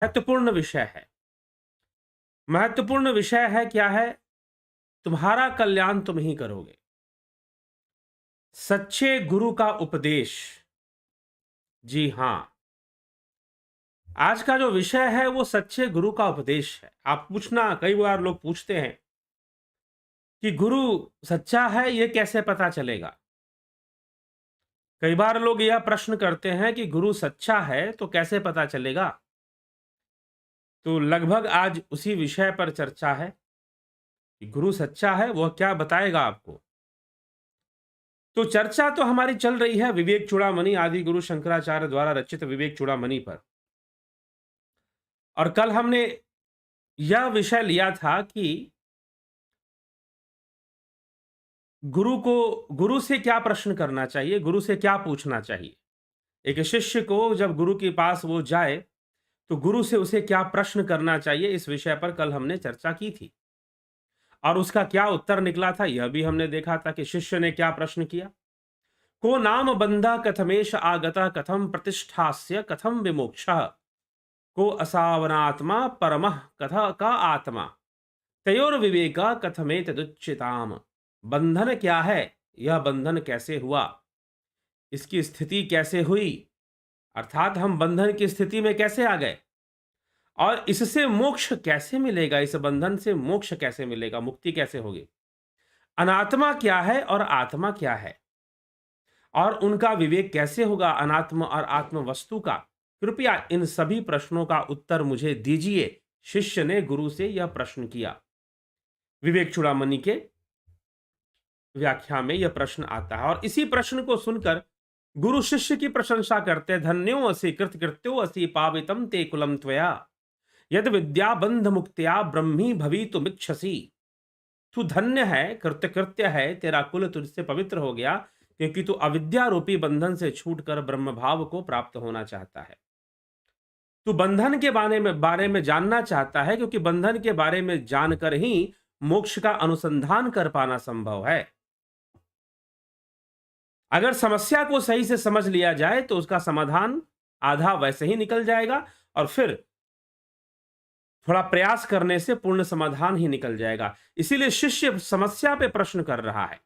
महत्वपूर्ण विषय है। महत्वपूर्ण विषय है क्या है? तुम्हारा कल्याण तुम ही करोगे। सच्चे गुरु का उपदेश। जी हां, आज का जो विषय है वो सच्चे गुरु का उपदेश है। आप पूछना, कई बार लोग पूछते हैं कि गुरु सच्चा है, ये कैसे पता चलेगा? कई बार लोग यह प्रश्न करते हैं कि गुरु सच्चा है तो कैसे पता चलेगा? तो लगभग आज उसी विषय पर चर्चा है कि गुरु सच्चा है, वह क्या बताएगा आपको। तो चर्चा तो हमारी चल रही है विवेक चूड़ामणि आदि गुरु शंकराचार्य द्वारा रचित विवेक चूड़ामणि पर। और कल हमने यह विषय लिया था कि गुरु से क्या प्रश्न करना चाहिए, गुरु से क्या पूछना चाहिए। एक शिष्य को जब गुरु के पास वो जाए तो गुरु से उसे क्या प्रश्न करना चाहिए, इस विषय पर कल हमने चर्चा की थी। और उसका क्या उत्तर निकला था यह भी हमने देखा था कि शिष्य ने क्या प्रश्न किया। को नाम बंधा कथमेश आगता कथम प्रतिष्ठास्य कथम विमोक्षः को असावनात्मा परमः कथा का आत्मा तयोर विवेका कथमे तदुच्चिताम। बंधन क्या है, यह बंधन कैसे हुआ, इसकी स्थिति कैसे हुई, अर्थात हम बंधन की स्थिति में कैसे आ गए, और इससे मोक्ष कैसे मिलेगा, इस बंधन से मोक्ष कैसे मिलेगा, मुक्ति कैसे होगी, अनात्मा क्या है और आत्मा क्या है, और उनका विवेक कैसे होगा अनात्म और आत्म वस्तु का। कृपया इन सभी प्रश्नों का उत्तर मुझे दीजिए। शिष्य ने गुरु से यह प्रश्न किया। विवेक चूड़ामणि के व्याख्या में यह प्रश्न आता है और इसी प्रश्न को सुनकर गुरु शिष्य की प्रशंसा करते, धन्यो असि कृतकृत्यो असि पावितम ते कुलम त्वया यद विद्या बंध मुक्त्या ब्रह्मी भवितुमिच्छसि। तू धन्य है, कृतकृत्य है, तेरा कुल तुझसे पवित्र हो गया क्योंकि तू अविद्या रूपी बंधन से छूटकर ब्रह्म भाव को प्राप्त होना चाहता है। तू बंधन के बारे में जानना चाहता है क्योंकि बंधन के बारे में जानकर ही मोक्ष का अनुसंधान कर पाना संभव है। अगर समस्या को सही से समझ लिया जाए तो उसका समाधान आधा वैसे ही निकल जाएगा और फिर थोड़ा प्रयास करने से पूर्ण समाधान ही निकल जाएगा। इसीलिए शिष्य समस्या पे प्रश्न कर रहा है।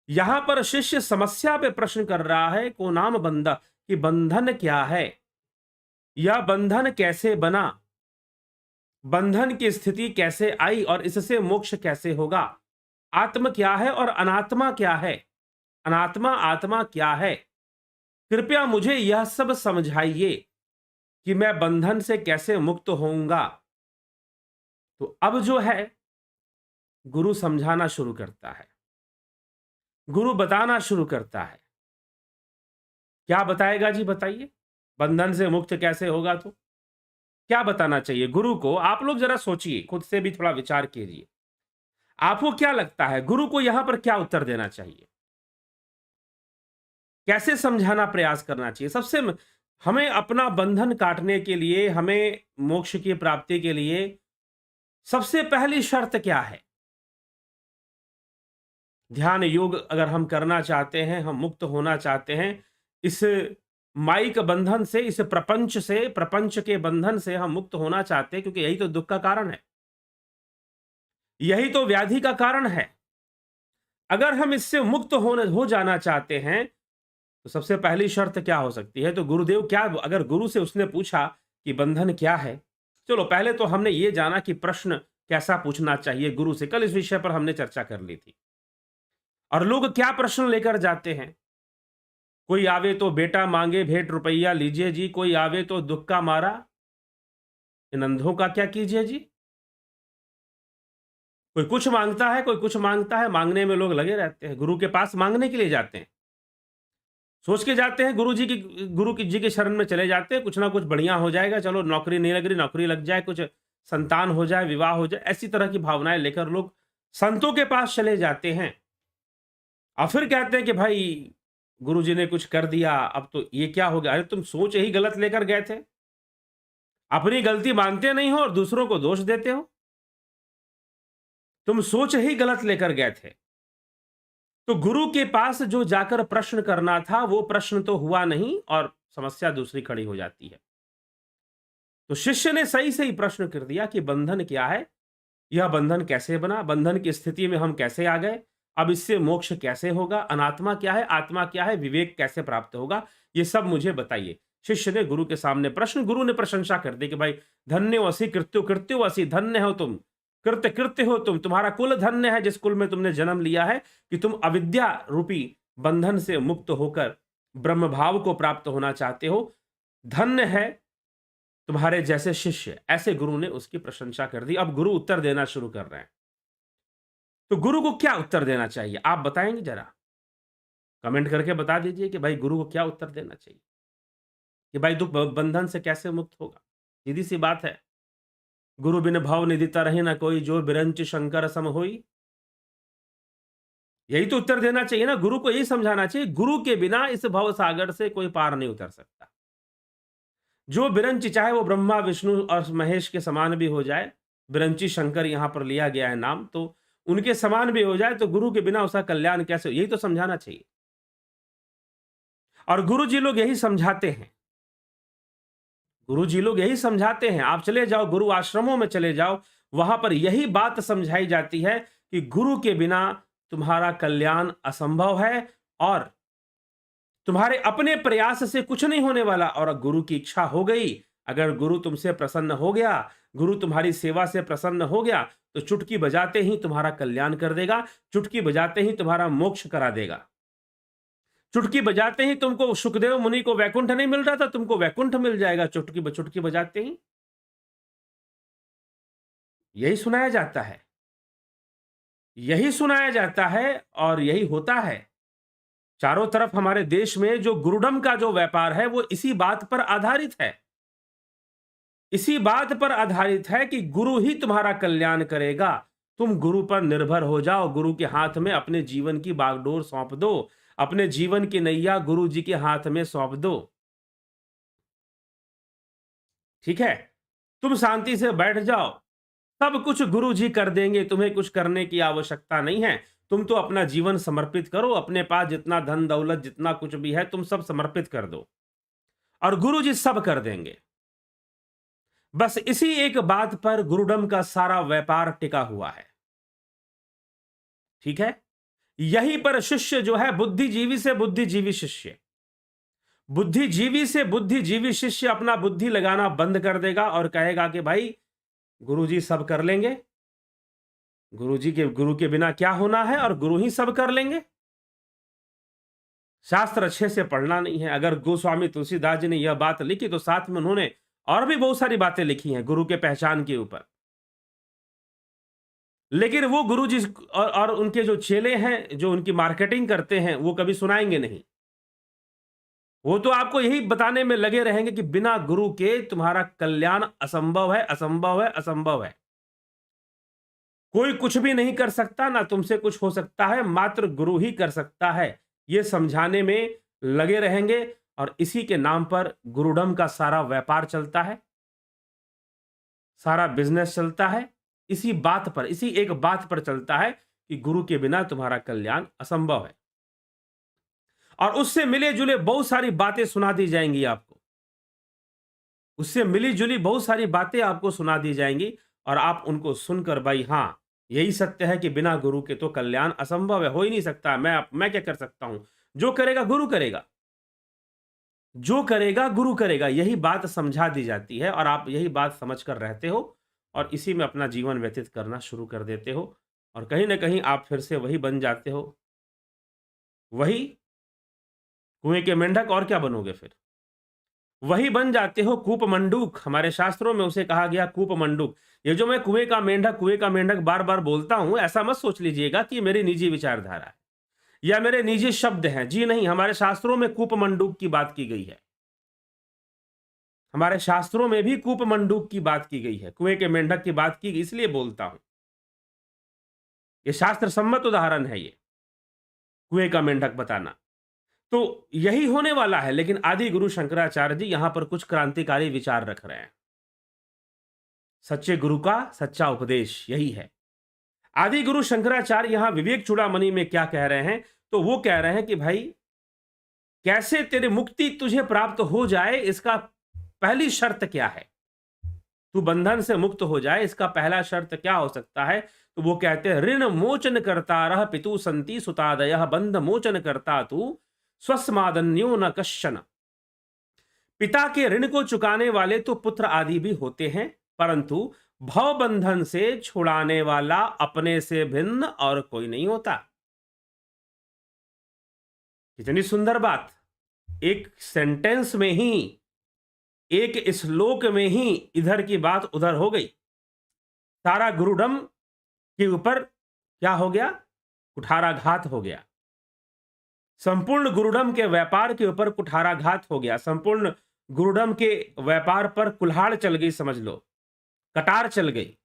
यहां पर शिष्य समस्या पे प्रश्न कर रहा है, को नाम बंधा, कि बंधन क्या है, यह बंधन कैसे बना, बंधन की स्थिति कैसे आई और इससे मोक्ष कैसे होगा, आत्म क्या है और अनात्मा क्या है, अनात्मा आत्मा क्या है। कृपया मुझे यह सब समझाइए कि मैं बंधन से कैसे मुक्त होऊंगा। तो अब जो है गुरु समझाना शुरू करता है, गुरु बताना शुरू करता है। क्या बताएगा जी, बताइए। बंधन से मुक्त कैसे होगा, तो क्या बताना चाहिए गुरु को? आप लोग जरा सोचिए, खुद से भी थोड़ा विचार कीजिए। आपको क्या लगता है गुरु को यहां पर क्या उत्तर देना चाहिए, कैसे समझाना प्रयास करना चाहिए? हमें अपना बंधन काटने के लिए, हमें मोक्ष की प्राप्ति के लिए सबसे पहली शर्त क्या है? ध्यान योग अगर हम करना चाहते हैं, हम मुक्त होना चाहते हैं इस माइक बंधन से, इस प्रपंच से, प्रपंच के बंधन से हम मुक्त होना चाहते हैं क्योंकि यही तो दुख का कारण है, यही तो व्याधि का कारण है। अगर हम इससे मुक्त हो जाना चाहते हैं तो सबसे पहली शर्त क्या हो सकती है? तो गुरुदेव क्या, अगर गुरु से उसने पूछा कि बंधन क्या है, चलो पहले तो हमने ये जाना कि प्रश्न कैसा पूछना चाहिए गुरु से। कल इस विषय पर हमने चर्चा कर ली थी। और लोग क्या प्रश्न लेकर जाते हैं? कोई आवे तो बेटा मांगे भेंट रुपया लीजिए जी, कोई आवे तो दुख का मारा इन अंधों का क्या कीजिए जी। कोई कुछ मांगता है, कोई कुछ मांगता है, मांगने में लोग लगे रहते हैं। गुरु के पास मांगने के लिए जाते हैं, सोच के जाते हैं गुरु की जी के शरण में चले जाते हैं, कुछ ना कुछ बढ़िया हो जाएगा, चलो नौकरी नहीं लग रही, नौकरी लग जाए, कुछ संतान हो जाए, विवाह हो जाए, ऐसी तरह की भावनाएं लेकर लोग संतों के पास चले जाते हैं और फिर कहते हैं कि भाई गुरुजी ने कुछ कर दिया, अब तो ये क्या हो गया। अरे तुम सोच ही गलत लेकर गए थे, अपनी गलती मानते नहीं हो और दूसरों को दोष देते हो। तुम सोच ही गलत लेकर गए थे। तो गुरु के पास जो जाकर प्रश्न करना था वो प्रश्न तो हुआ नहीं और समस्या दूसरी खड़ी हो जाती है। तो शिष्य ने सही सही प्रश्न कर दिया कि बंधन क्या है, यह बंधन कैसे बना, बंधन की स्थिति में हम कैसे आ गए, अब इससे मोक्ष कैसे होगा, अनात्मा क्या है, आत्मा क्या है, विवेक कैसे प्राप्त होगा, ये सब मुझे बताइए। शिष्य ने गुरु के सामने प्रश्न, गुरु ने प्रशंसा कर दी कि भाई धन्य वसी कृत्यो कृत्यो वसी, धन्य हो तुम, कृत्य कृत्य हो तुम, तुम्हारा कुल धन्य है जिस कुल में तुमने जन्म लिया है कि तुम अविद्या रूपी बंधन से मुक्त होकर ब्रह्म भाव को प्राप्त होना चाहते हो। धन्य है तुम्हारे जैसे शिष्य। ऐसे गुरु ने उसकी प्रशंसा कर दी। अब गुरु उत्तर देना शुरू कर रहे हैं। तो गुरु को क्या उत्तर देना चाहिए आप बताएंगे जरा, कमेंट करके बता दीजिए कि भाई गुरु को क्या उत्तर देना चाहिए कि भाई दुख बंधन से कैसे मुक्त होगा। सीधी सी बात है, गुरु बिन भव निधि तरहि न कोई, जो बिरंच शंकर सम होई। यही तो उत्तर देना चाहिए ना, गुरु को यही समझाना चाहिए, गुरु के बिना इस भव सागर से कोई पार नहीं उतर सकता। जो बिरंची, चाहे वो ब्रह्मा विष्णु और महेश के समान भी हो जाए, बिरंची शंकर यहां पर लिया गया है नाम, तो उनके समान भी हो जाए तो गुरु के बिना उसका कल्याण कैसे, यही तो समझाना चाहिए। और गुरु जी लोग यही समझाते हैं, गुरु जी लोग यही समझाते हैं। आप चले जाओ गुरु आश्रमों में चले जाओ, वहां पर यही बात समझाई जाती है कि गुरु के बिना तुम्हारा कल्याण असंभव है और तुम्हारे अपने प्रयास से कुछ नहीं होने वाला। और गुरु की इच्छा हो गई, अगर गुरु तुमसे प्रसन्न हो गया, गुरु तुम्हारी सेवा से प्रसन्न हो गया, तो चुटकी बजाते ही तुम्हारा कल्याण कर देगा, चुटकी बजाते ही तुम्हारा मोक्ष करा देगा। चुटकी बजाते ही तुमको, सुखदेव मुनि को वैकुंठ नहीं मिल रहा था, तुमको वैकुंठ मिल जाएगा चुटकी बजाते ही। यही सुनाया जाता है, यही सुनाया जाता है और यही होता है। चारों तरफ हमारे देश में जो गुरुडम का जो व्यापार है वो इसी बात पर आधारित है, इसी बात पर आधारित है कि गुरु ही तुम्हारा कल्याण करेगा। तुम गुरु पर निर्भर हो जाओ, गुरु के हाथ में अपने जीवन की बागडोर सौंप दो, अपने जीवन की नैया गुरु जी के हाथ में सौंप दो। ठीक है, तुम शांति से बैठ जाओ, सब कुछ गुरु जी कर देंगे, तुम्हें कुछ करने की आवश्यकता नहीं है। तुम तो अपना जीवन समर्पित करो, अपने पास जितना धन दौलत जितना कुछ भी है तुम सब समर्पित कर दो और गुरु जी सब कर देंगे। बस इसी एक बात पर गुरुडम का सारा व्यापार टिका हुआ है। ठीक है, यहीं पर शिष्य जो है, बुद्धिजीवी से बुद्धिजीवी शिष्य, बुद्धिजीवी से बुद्धिजीवी शिष्य अपना बुद्धि लगाना बंद कर देगा और कहेगा कि भाई गुरुजी सब कर लेंगे, गुरु के बिना क्या होना है और गुरु ही सब कर लेंगे। शास्त्र अच्छे से पढ़ना नहीं है। अगर गोस्वामी तुलसीदास जी ने यह बात लिखी तो साथ में उन्होंने और भी बहुत सारी बातें लिखी हैं गुरु के पहचान के ऊपर, लेकिन वो गुरु जी और उनके जो चेले हैं जो उनकी मार्केटिंग करते हैं वो कभी सुनाएंगे नहीं। वो तो आपको यही बताने में लगे रहेंगे कि बिना गुरु के तुम्हारा कल्याण असंभव है, असंभव है, असंभव है। कोई कुछ भी नहीं कर सकता, ना तुमसे कुछ हो सकता है, मात्र गुरु ही कर सकता है, ये समझाने में लगे रहेंगे। और इसी के नाम पर गुरुडम का सारा व्यापार चलता है, सारा बिजनेस चलता है, इसी बात पर, इसी एक बात पर चलता है कि गुरु के बिना तुम्हारा कल्याण असंभव है। और उससे मिले जुले बहुत सारी बातें सुना दी जाएंगी आपको, उससे मिली जुली बहुत सारी बातें आपको सुना दी जाएंगी और आप उनको सुनकर भाई हां यही सत्य है कि बिना गुरु के तो कल्याण असंभव है, हो ही नहीं सकता, मैं क्या कर सकता हूं, जो करेगा गुरु करेगा, जो करेगा गुरु करेगा, यही बात समझा दी जाती है और आप यही बात समझकर रहते हो और इसी में अपना जीवन व्यतीत करना शुरू कर देते हो और कहीं ना कहीं आप फिर से वही बन जाते हो, वही कुएं के मेंढक। और क्या बनोगे फिर, वही बन जाते हो कूप मंडूक। हमारे शास्त्रों में उसे कहा गया कूप मंडूक। ये जो मैं कुएं का मेंढक बार बार बोलता हूं, ऐसा मत सोच लीजिएगा कि ये मेरी निजी विचारधारा है या मेरे निजी शब्द हैं। जी नहीं, हमारे शास्त्रों में कूप मंडूक की बात की गई है, हमारे शास्त्रों में भी कूप मंडूक की बात की गई है, कुएं के मेंढक की बात की गई, इसलिए बोलता हूं। ये शास्त्र सम्मत उदाहरण है, ये कुएं का मेंढक बताना। तो यही होने वाला है, लेकिन आदि गुरु शंकराचार्य जी यहां पर कुछ क्रांतिकारी विचार रख रहे हैं। सच्चे गुरु का सच्चा उपदेश यही है। आदि गुरु शंकराचार्य यहां विवेक चूड़ामणि में क्या कह रहे हैं, तो वो कह रहे हैं कि भाई कैसे तेरे मुक्ति तुझे प्राप्त हो जाए, इसका पहली शर्त क्या है। तू बंधन से मुक्त हो जाए, इसका पहला शर्त क्या हो सकता है? तो वो कहते हैं, ऋण मोचन करता रह पितु संति सुतादयः बंध मोचन करता तू स्वस्मादन्यो न कश्चन। पिता के ऋण को चुकाने वाले तो पुत्र आदि भी होते हैं, परंतु भव बंधन से छुड़ाने वाला अपने से भिन्न और कोई नहीं होता। कितनी सुंदर बात! एक सेंटेंस में ही, एक श्लोक में ही इधर की बात उधर हो गई। सारा गुरुडम के ऊपर क्या हो गया? कुठाराघात हो गया। संपूर्ण गुरुडम के व्यापार के ऊपर कुठाराघात हो गया। संपूर्ण गुरुडम के व्यापार पर कुल्हाड़ चल गई, समझ लो, कटार चल गई।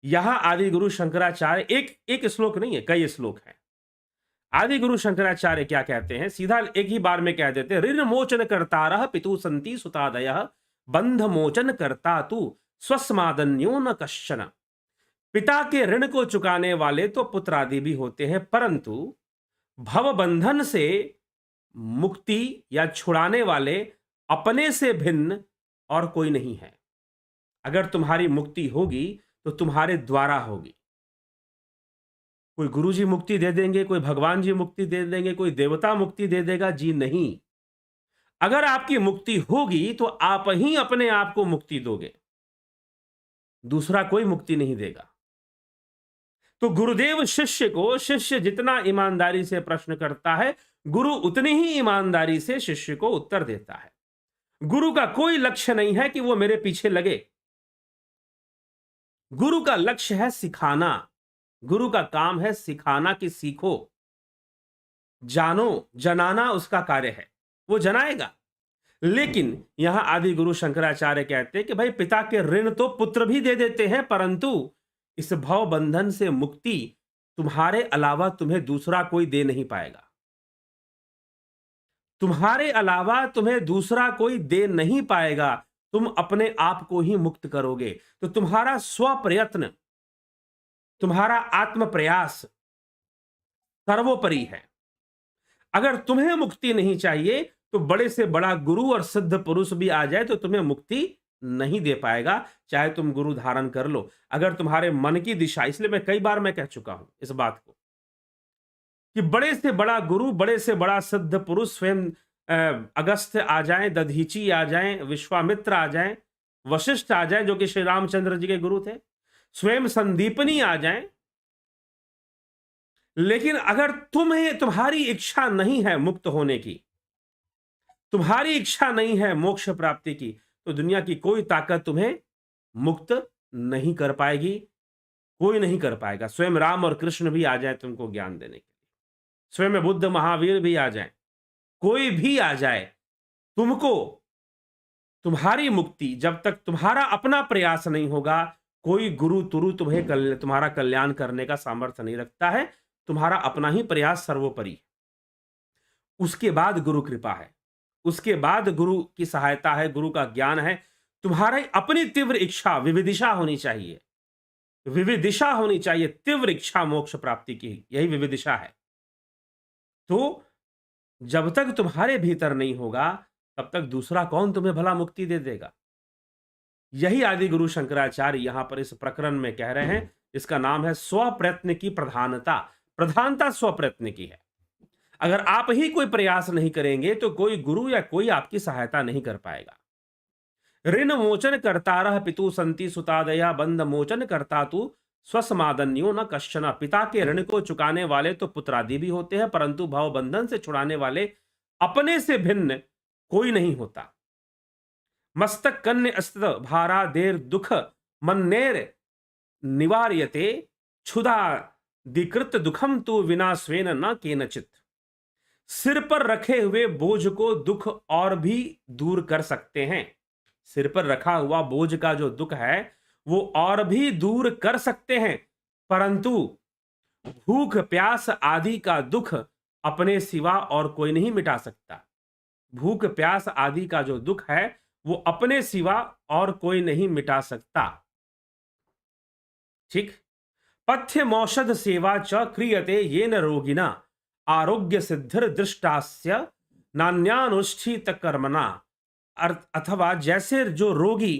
यहां आदि गुरु शंकराचार्य, एक श्लोक नहीं है, कई श्लोक हैं। आदि गुरु शंकराचार्य क्या कहते हैं? सीधा एक ही बार में कह देते हैं, ऋण मोचन करता रह पितु संति सुतादयः बंध मोचन करता तू स्वस्मादन्यो न कश्चन। पिता के ऋण को चुकाने वाले तो पुत्र आदि भी होते हैं, परंतु भव बंधन से मुक्ति या छुड़ाने वाले अपने से भिन्न और कोई नहीं है। अगर तुम्हारी मुक्ति होगी तो तुम्हारे द्वारा होगी। कोई गुरुजी मुक्ति दे देंगे, कोई भगवान जी मुक्ति दे देंगे, कोई देवता मुक्ति दे देगा, जी नहीं। अगर आपकी मुक्ति होगी तो आप ही अपने आप को मुक्ति दोगे, दूसरा कोई मुक्ति नहीं देगा। तो गुरुदेव शिष्य को, शिष्य जितना ईमानदारी से प्रश्न करता है, गुरु उतनी ही ईमानदारी से शिष्य को उत्तर देता है। गुरु का कोई लक्ष्य नहीं है कि वो मेरे पीछे लगे। गुरु का लक्ष्य है सिखाना। गुरु का काम है सिखाना कि सीखो, जानो, जनाना उसका कार्य है, वो जनाएगा। लेकिन यहां आदि गुरु शंकराचार्य कहते हैं कि भाई पिता के ऋण तो पुत्र भी दे देते हैं, परंतु इस भव बंधन से मुक्ति तुम्हारे अलावा तुम्हें दूसरा कोई दे नहीं पाएगा। तुम्हारे अलावा तुम्हें दूसरा कोई दे नहीं पाएगा। तुम अपने आप को ही मुक्त करोगे। तो तुम्हारा स्व प्रयत्न, तुम्हारा आत्म प्रयास सर्वोपरि है। अगर तुम्हें मुक्ति नहीं चाहिए तो बड़े से बड़ा गुरु और सिद्ध पुरुष भी आ जाए तो तुम्हें मुक्ति नहीं दे पाएगा, चाहे तुम गुरु धारण कर लो। अगर तुम्हारे मन की दिशा, इसलिए मैं कई बार कह चुका हूं इस बात को कि बड़े से बड़ा गुरु, बड़े से बड़ा सिद्ध पुरुष, स्वयं अगस्त्य आ जाएं, दधीची आ जाएं, विश्वामित्र आ जाएं, वशिष्ठ आ जाएं जो कि श्री रामचंद्र जी के गुरु थे, स्वयं संदीपनी आ जाएं, लेकिन अगर तुम्हारी इच्छा नहीं है मुक्त होने की, तुम्हारी इच्छा नहीं है मोक्ष प्राप्ति की, तो दुनिया की कोई ताकत तुम्हें मुक्त नहीं कर पाएगी, कोई नहीं कर पाएगा। स्वयं राम और कृष्ण भी आ जाए तुमको ज्ञान देने के लिए, स्वयं बुद्ध महावीर भी आ जाए, कोई भी आ जाए, तुमको, तुम्हारी मुक्ति जब तक तुम्हारा अपना प्रयास नहीं होगा, कोई गुरु तुरु तुम्हारा कल्याण करने का सामर्थ्य नहीं रखता है। तुम्हारा अपना ही प्रयास सर्वोपरि है। उसके बाद गुरु कृपा है, उसके बाद गुरु की सहायता है, गुरु का ज्ञान है। तुम्हारी अपनी तीव्र इच्छा, विविदिशा होनी चाहिए, विविदिशा होनी चाहिए, तीव्र इच्छा मोक्ष प्राप्ति की, यही विविदिशा है। तो जब तक तुम्हारे भीतर नहीं होगा तब तक दूसरा कौन तुम्हें भला मुक्ति दे देगा। यही आदि गुरु शंकराचार्य यहां पर इस प्रकरण में कह रहे हैं। इसका नाम है स्व प्रयत्न की प्रधानता। प्रधानता स्व प्रयत्न की है। अगर आप ही कोई प्रयास नहीं करेंगे तो कोई गुरु या कोई आपकी सहायता नहीं कर पाएगा। ऋण मोचन करता रह पितु संति सुतादया बंध मोचन करता तू स्वसमादन्यो न कश्चन। पिता के ऋण को चुकाने वाले तो पुत्रादि भी होते हैं, परंतु भव बंधन से छुड़ाने वाले अपने से भिन्न कोई नहीं होता। मस्तक कन्य अस्तित भारा देर दुख मन्नेर निवार्यते क्षुधा दिकृत दुखम तू विना स्वेन न केनचित। सिर पर रखे हुए बोझ को दुख और भी दूर कर सकते हैं। सिर पर रखा हुआ बोझ का जो दुख है वो और भी दूर कर सकते हैं, परंतु भूख प्यास आदि का दुख अपने सिवा और कोई नहीं मिटा सकता। भूख प्यास आदि का जो दुख है वो अपने सिवा और कोई नहीं मिटा सकता। ठीक। पथ्य मौषध सेवा च क्रियते येन रोगिना आरोग्य सिद्धिर दृष्टास्य नान्यानुष्ठित कर्मणा। अथवा जैसे जो रोगी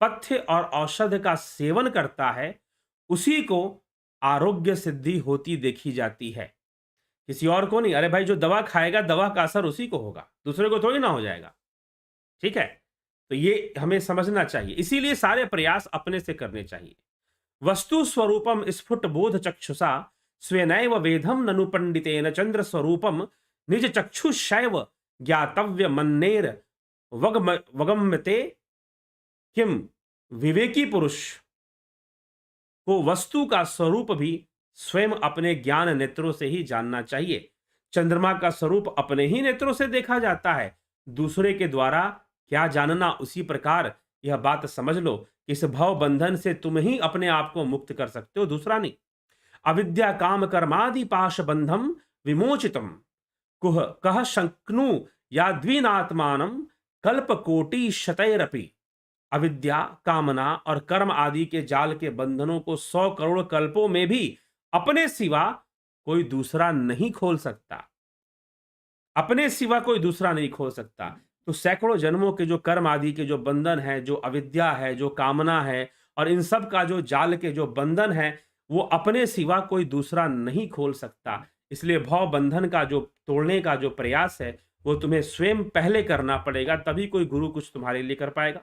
पथ्य और औषध का सेवन करता है, उसी को आरोग्य सिद्धि होती देखी जाती है, किसी और को नहीं। अरे भाई, जो दवा खाएगा, दवा का असर उसी को होगा, दूसरे को थोड़ी ना हो जाएगा। ठीक है? तो ये हमें समझना चाहिए, इसीलिए सारे प्रयास अपने से करने चाहिए। वस्तु स्वरूपम स्फुट बोध चक्षुषा स्वेनैव वेदम ननु पंडितेन चंद्र स्वरूपम निज चक्षुषैव ज्ञातव्य मन्नेर वगम्यते किम। विवेकी पुरुष को वस्तु का स्वरूप भी स्वयं अपने ज्ञान नेत्रों से ही जानना चाहिए। चंद्रमा का स्वरूप अपने ही नेत्रों से देखा जाता है, दूसरे के द्वारा क्या जानना। उसी प्रकार यह बात समझ लो कि इस भव बंधन से तुम ही अपने आप को मुक्त कर सकते हो, दूसरा नहीं। अविद्या काम कर्मादि पाश बंधम विमोचितम कुह कह शंक्नु या द्विनात्मानम कल्प कोटि शतैरपि। अविद्या, कामना और कर्म आदि के जाल के बंधनों को 100 करोड़ कल्पों में भी अपने सिवा कोई दूसरा नहीं खोल सकता, अपने सिवा कोई दूसरा नहीं खोल सकता। तो सैकड़ों जन्मों के जो कर्म आदि के जो बंधन है, जो अविद्या है, जो कामना है, और इन सब का जो जाल के जो बंधन है, वो अपने सिवा कोई दूसरा नहीं खोल सकता। इसलिए भव बंधन का जो तोड़ने का जो प्रयास है, वो तुम्हें स्वयं पहले करना पड़ेगा, तभी कोई गुरु कुछ तुम्हारे लिए कर पाएगा,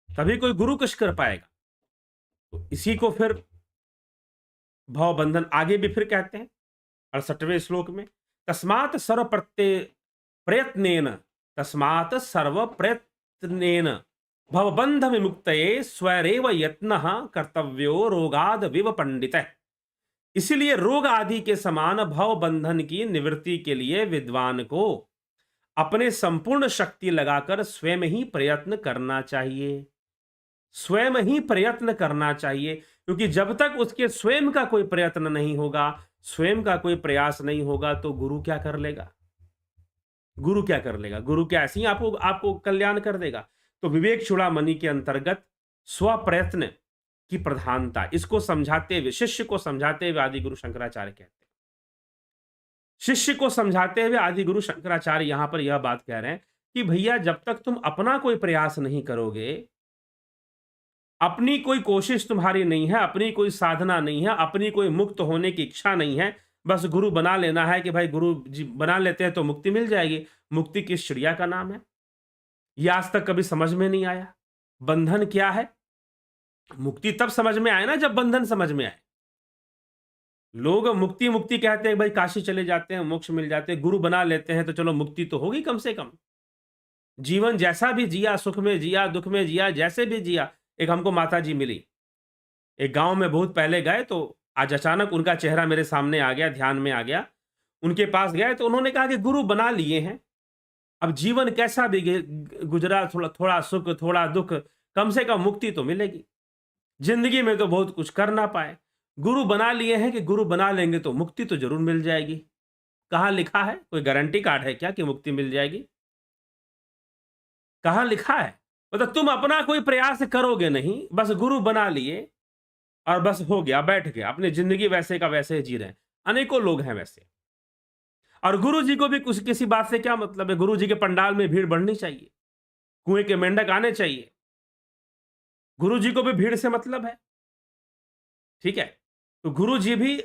तभी कोई गुरु कुछ कर पाएगा। तो इसी को फिर भव बंधन आगे भी फिर कहते हैं 68वें श्लोक में, तस्मात् सर्व प्रयत्नेन तस्मात् सर्व प्रयत्नेन भवबंध विमुक्तये स्वरेव यत्नः कर्तव्यो रोगाद विव पंडितः। इसलिए रोग आदि के समान भव बंधन की निवृत्ति के लिए विद्वान को अपने संपूर्ण शक्ति लगाकर स्वयं ही प्रयत्न करना चाहिए, स्वयं ही प्रयत्न करना चाहिए। क्योंकि जब तक उसके स्वयं का कोई प्रयत्न नहीं होगा, स्वयं का कोई प्रयास नहीं होगा, तो गुरु क्या कर लेगा? गुरु क्या कर लेगा? गुरु क्या ऐसे ही आपको कल्याण कर देगा? तो विवेक चूड़ामणि के अंतर्गत स्व प्रयत्न की प्रधानता, इसको समझाते हुए, शिष्य को समझाते हुए आदि गुरु शंकराचार्य कहते हैं, शिष्य को समझाते हुए आदि गुरु शंकराचार्य यहां पर यह बात कह रहे हैं कि भैया, जब तक तुम अपना कोई प्रयास नहीं करोगे, अपनी कोई कोशिश तुम्हारी नहीं है, अपनी कोई साधना नहीं है, अपनी कोई मुक्त होने की इच्छा नहीं है, बस गुरु बना लेना है कि भाई गुरु जी बना लेते हैं तो मुक्ति मिल जाएगी। मुक्ति किस चिड़िया का नाम है? यह आज तक कभी समझ में नहीं आया। बंधन क्या है? मुक्ति तब समझ में आए ना जब बंधन समझ में आए। लोग मुक्ति मुक्ति कहते हैं, भाई काशी चले जाते हैं, मोक्ष मिल जाते हैं, गुरु बना लेते हैं तो चलो मुक्ति तो होगी कम से कम। जीवन जैसा भी जिया, सुख में जिया, दुख में जिया, जैसे भी जिया। एक हमको माता जी मिली, एक गांव में बहुत पहले गए, तो आज अचानक उनका चेहरा मेरे सामने आ गया, ध्यान में आ गया। उनके पास गए तो उन्होंने कहा कि गुरु बना लिए हैं, अब जीवन कैसा भी गुजरा, थोड़ा थोड़ा सुख थोड़ा दुख, कम से कम मुक्ति तो मिलेगी। जिंदगी में तो बहुत कुछ कर ना पाए, गुरु बना लिए हैं कि गुरु बना लेंगे तो मुक्ति तो जरूर मिल जाएगी। कहाँ लिखा है? कोई गारंटी कार्ड है क्या कि मुक्ति मिल जाएगी? कहाँ लिखा है? मतलब तुम अपना कोई प्रयास करोगे नहीं, बस गुरु बना लिए और बस हो गया, बैठ गया, अपनी जिंदगी वैसे का वैसे जी रहे हैं। अनेकों लोग हैं वैसे। और गुरु जी को भी कुछ किसी बात से क्या मतलब है? गुरु जी के पंडाल में भीड़ बढ़नी चाहिए, कुएं के मेंढक आने चाहिए, गुरु जी को भी भीड़ से मतलब है। ठीक है, तो गुरु जी भी,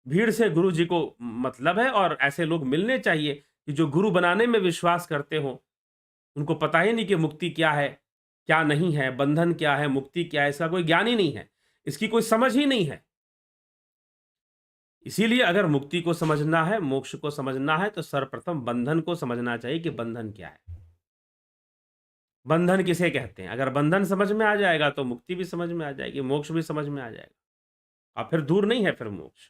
भीड़ से गुरु जी को मतलब है, और ऐसे लोग मिलने चाहिए कि जो गुरु बनाने में विश्वास करते हो। उनको पता ही नहीं कि मुक्ति क्या है, क्या नहीं है, बंधन क्या है, मुक्ति क्या है, इसका कोई ज्ञान ही नहीं है, इसकी कोई समझ ही नहीं है। इसीलिए अगर मुक्ति को समझना है, मोक्ष को समझना है, तो सर्वप्रथम बंधन को समझना चाहिए कि बंधन क्या है, बंधन किसे कहते हैं। अगर बंधन समझ में आ जाएगा तो मुक्ति भी समझ में आ जाएगी, मोक्ष भी समझ में आ जाएगा। और फिर दूर नहीं है फिर मोक्ष,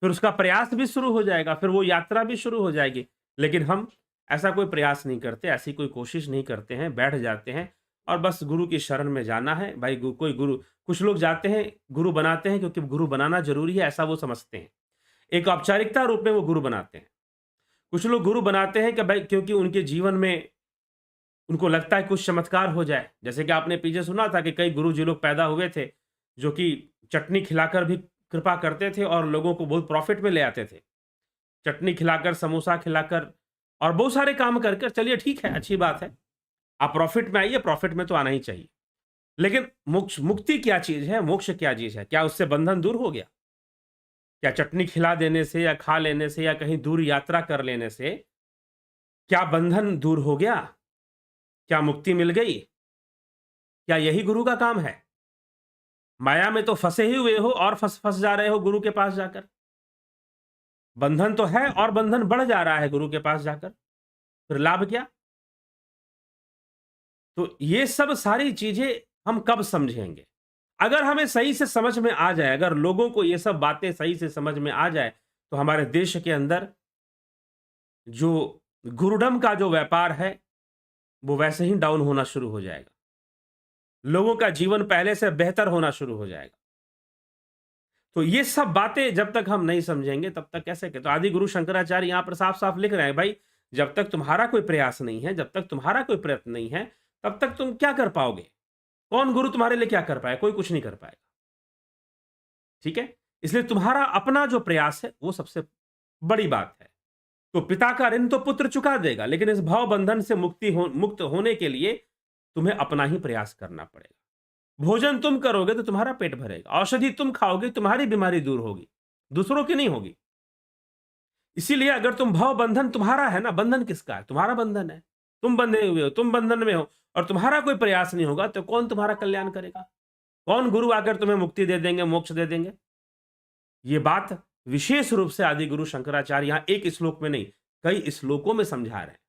फिर उसका प्रयास भी शुरू हो जाएगा, फिर वो यात्रा भी शुरू हो जाएगी। लेकिन हम ऐसा कोई प्रयास नहीं करते, ऐसी कोई कोशिश नहीं करते हैं, बैठ जाते हैं और बस गुरु की शरण में जाना है। भाई कोई गुरु, कुछ लोग जाते हैं गुरु बनाते हैं क्योंकि गुरु बनाना जरूरी है, ऐसा वो समझते हैं, एक औपचारिकता रूप में वो गुरु बनाते हैं। कुछ लोग गुरु बनाते हैं कि भाई क्योंकि उनके जीवन में उनको लगता है कुछ चमत्कार हो जाए। जैसे कि आपने पीछे सुना था कि कई गुरु जी लोग पैदा हुए थे जो कि चटनी खिलाकर भी कृपा करते थे और लोगों को बहुत प्रॉफिट में ले आते थे, चटनी खिलाकर, समोसा खिलाकर और बहुत सारे काम करके। चलिए ठीक है, अच्छी बात है, आप प्रॉफिट में आइए, प्रॉफिट में तो आना ही चाहिए। लेकिन मुक्ति क्या चीज है, मोक्ष क्या चीज है? क्या उससे बंधन दूर हो गया? क्या चटनी खिला देने से या खा लेने से या कहीं दूर यात्रा कर लेने से क्या बंधन दूर हो गया? क्या मुक्ति मिल गई? क्या यही गुरु का काम है? माया में तो फंसे ही हुए हो और फंस फंस जा रहे हो गुरु के पास जाकर। बंधन तो है और बंधन बढ़ जा रहा है गुरु के पास जाकर, फिर लाभ क्या? तो ये सब सारी चीजें हम कब समझेंगे? अगर हमें सही से समझ में आ जाए, अगर लोगों को ये सब बातें सही से समझ में आ जाए, तो हमारे देश के अंदर जो गुरुडम का जो व्यापार है, वो वैसे ही डाउन होना शुरू हो जाएगा। लोगों का जीवन पहले से बेहतर होना शुरू हो जाएगा। तो ये सब बातें जब तक हम नहीं समझेंगे तब तक कैसे के? तो आदि गुरु शंकराचार्य यहां पर साफ-साफ लिख रहे हैं, भाई जब तक तुम्हारा कोई प्रयास नहीं है, जब तक तुम्हारा कोई प्रयत्न नहीं है, तब तक तुम क्या कर पाओगे? कौन गुरु तुम्हारे लिए क्या कर पाएगा? कोई कुछ नहीं कर पाएगा। ठीक है? इसलिए तुम्हारा अपना जो प्रयास है, वो सबसे बड़ी बात है। तो पिता का ऋण तो पुत्र चुका देगा, लेकिन इस भाव बंधन से मुक्त होने के लिए तुम्हें अपना ही प्रयास करना पड़ेगा। भोजन तुम करोगे तो तुम्हारा पेट भरेगा, औषधि तुम खाओगे तुम्हारी बीमारी दूर होगी, दूसरों की नहीं होगी। इसीलिए अगर तुम भाव बंधन तुम्हारा है ना, बंधन किसका है? तुम्हारा बंधन है। तुम बंधे हुए हो, तुम बंधन में हो और तुम्हारा कोई प्रयास नहीं होगा तो कौन तुम्हारा कल्याण करेगा? कौन गुरु आकर तुम्हें मुक्ति दे देंगे, मोक्ष दे देंगे? ये बात विशेष रूप से आदि गुरु शंकराचार्य यहां एक श्लोक में नहीं, कई श्लोकों में समझा रहे हैं।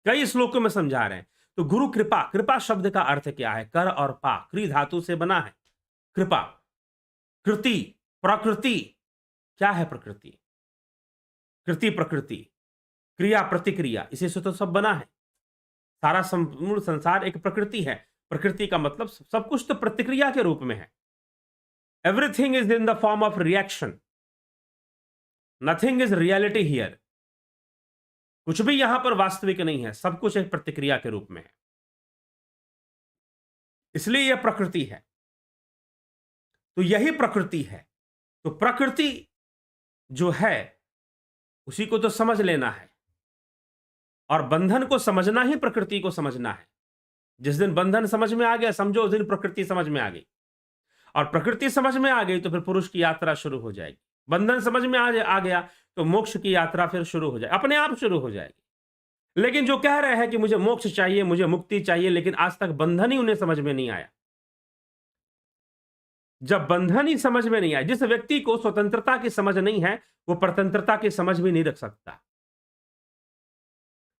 कई श्लोकों में समझा रहे हैं। तो गुरु कृपा, कृपा शब्द का अर्थ क्या है? कर और पा, क्री धातु से बना है कृपा। कृति, प्रकृति, क्या है प्रकृति? कृति प्रकृति, क्रिया प्रतिक्रिया, इसी से तो सब बना है। सारा संपूर्ण संसार एक प्रकृति है। प्रकृति का मतलब सब कुछ तो प्रतिक्रिया के रूप में है। Everything is in the form of reaction, nothing is reality here. कुछ भी यहां पर वास्तविक नहीं है, सब कुछ एक प्रतिक्रिया के रूप में है। इसलिए यह प्रकृति है। तो यही प्रकृति है। तो प्रकृति जो है उसी को तो समझ लेना है और बंधन को समझना ही प्रकृति को समझना है। जिस दिन बंधन समझ में आ गया, समझो उस दिन प्रकृति समझ में आ गई, और प्रकृति समझ में आ गई तो फिर पुरुष की यात्रा शुरू हो जाएगी। बंधन समझ में आ गया तो मोक्ष की यात्रा फिर शुरू हो जाएगी, अपने आप शुरू हो जाएगी। लेकिन जो कह रहे हैं कि मुझे मोक्ष चाहिए, मुझे मुक्ति चाहिए, लेकिन आज तक बंधन ही उन्हें समझ में नहीं आया। जब बंधन ही समझ में नहीं आया, जिस व्यक्ति को स्वतंत्रता की समझ नहीं है वो परतंत्रता की समझ भी नहीं रख सकता।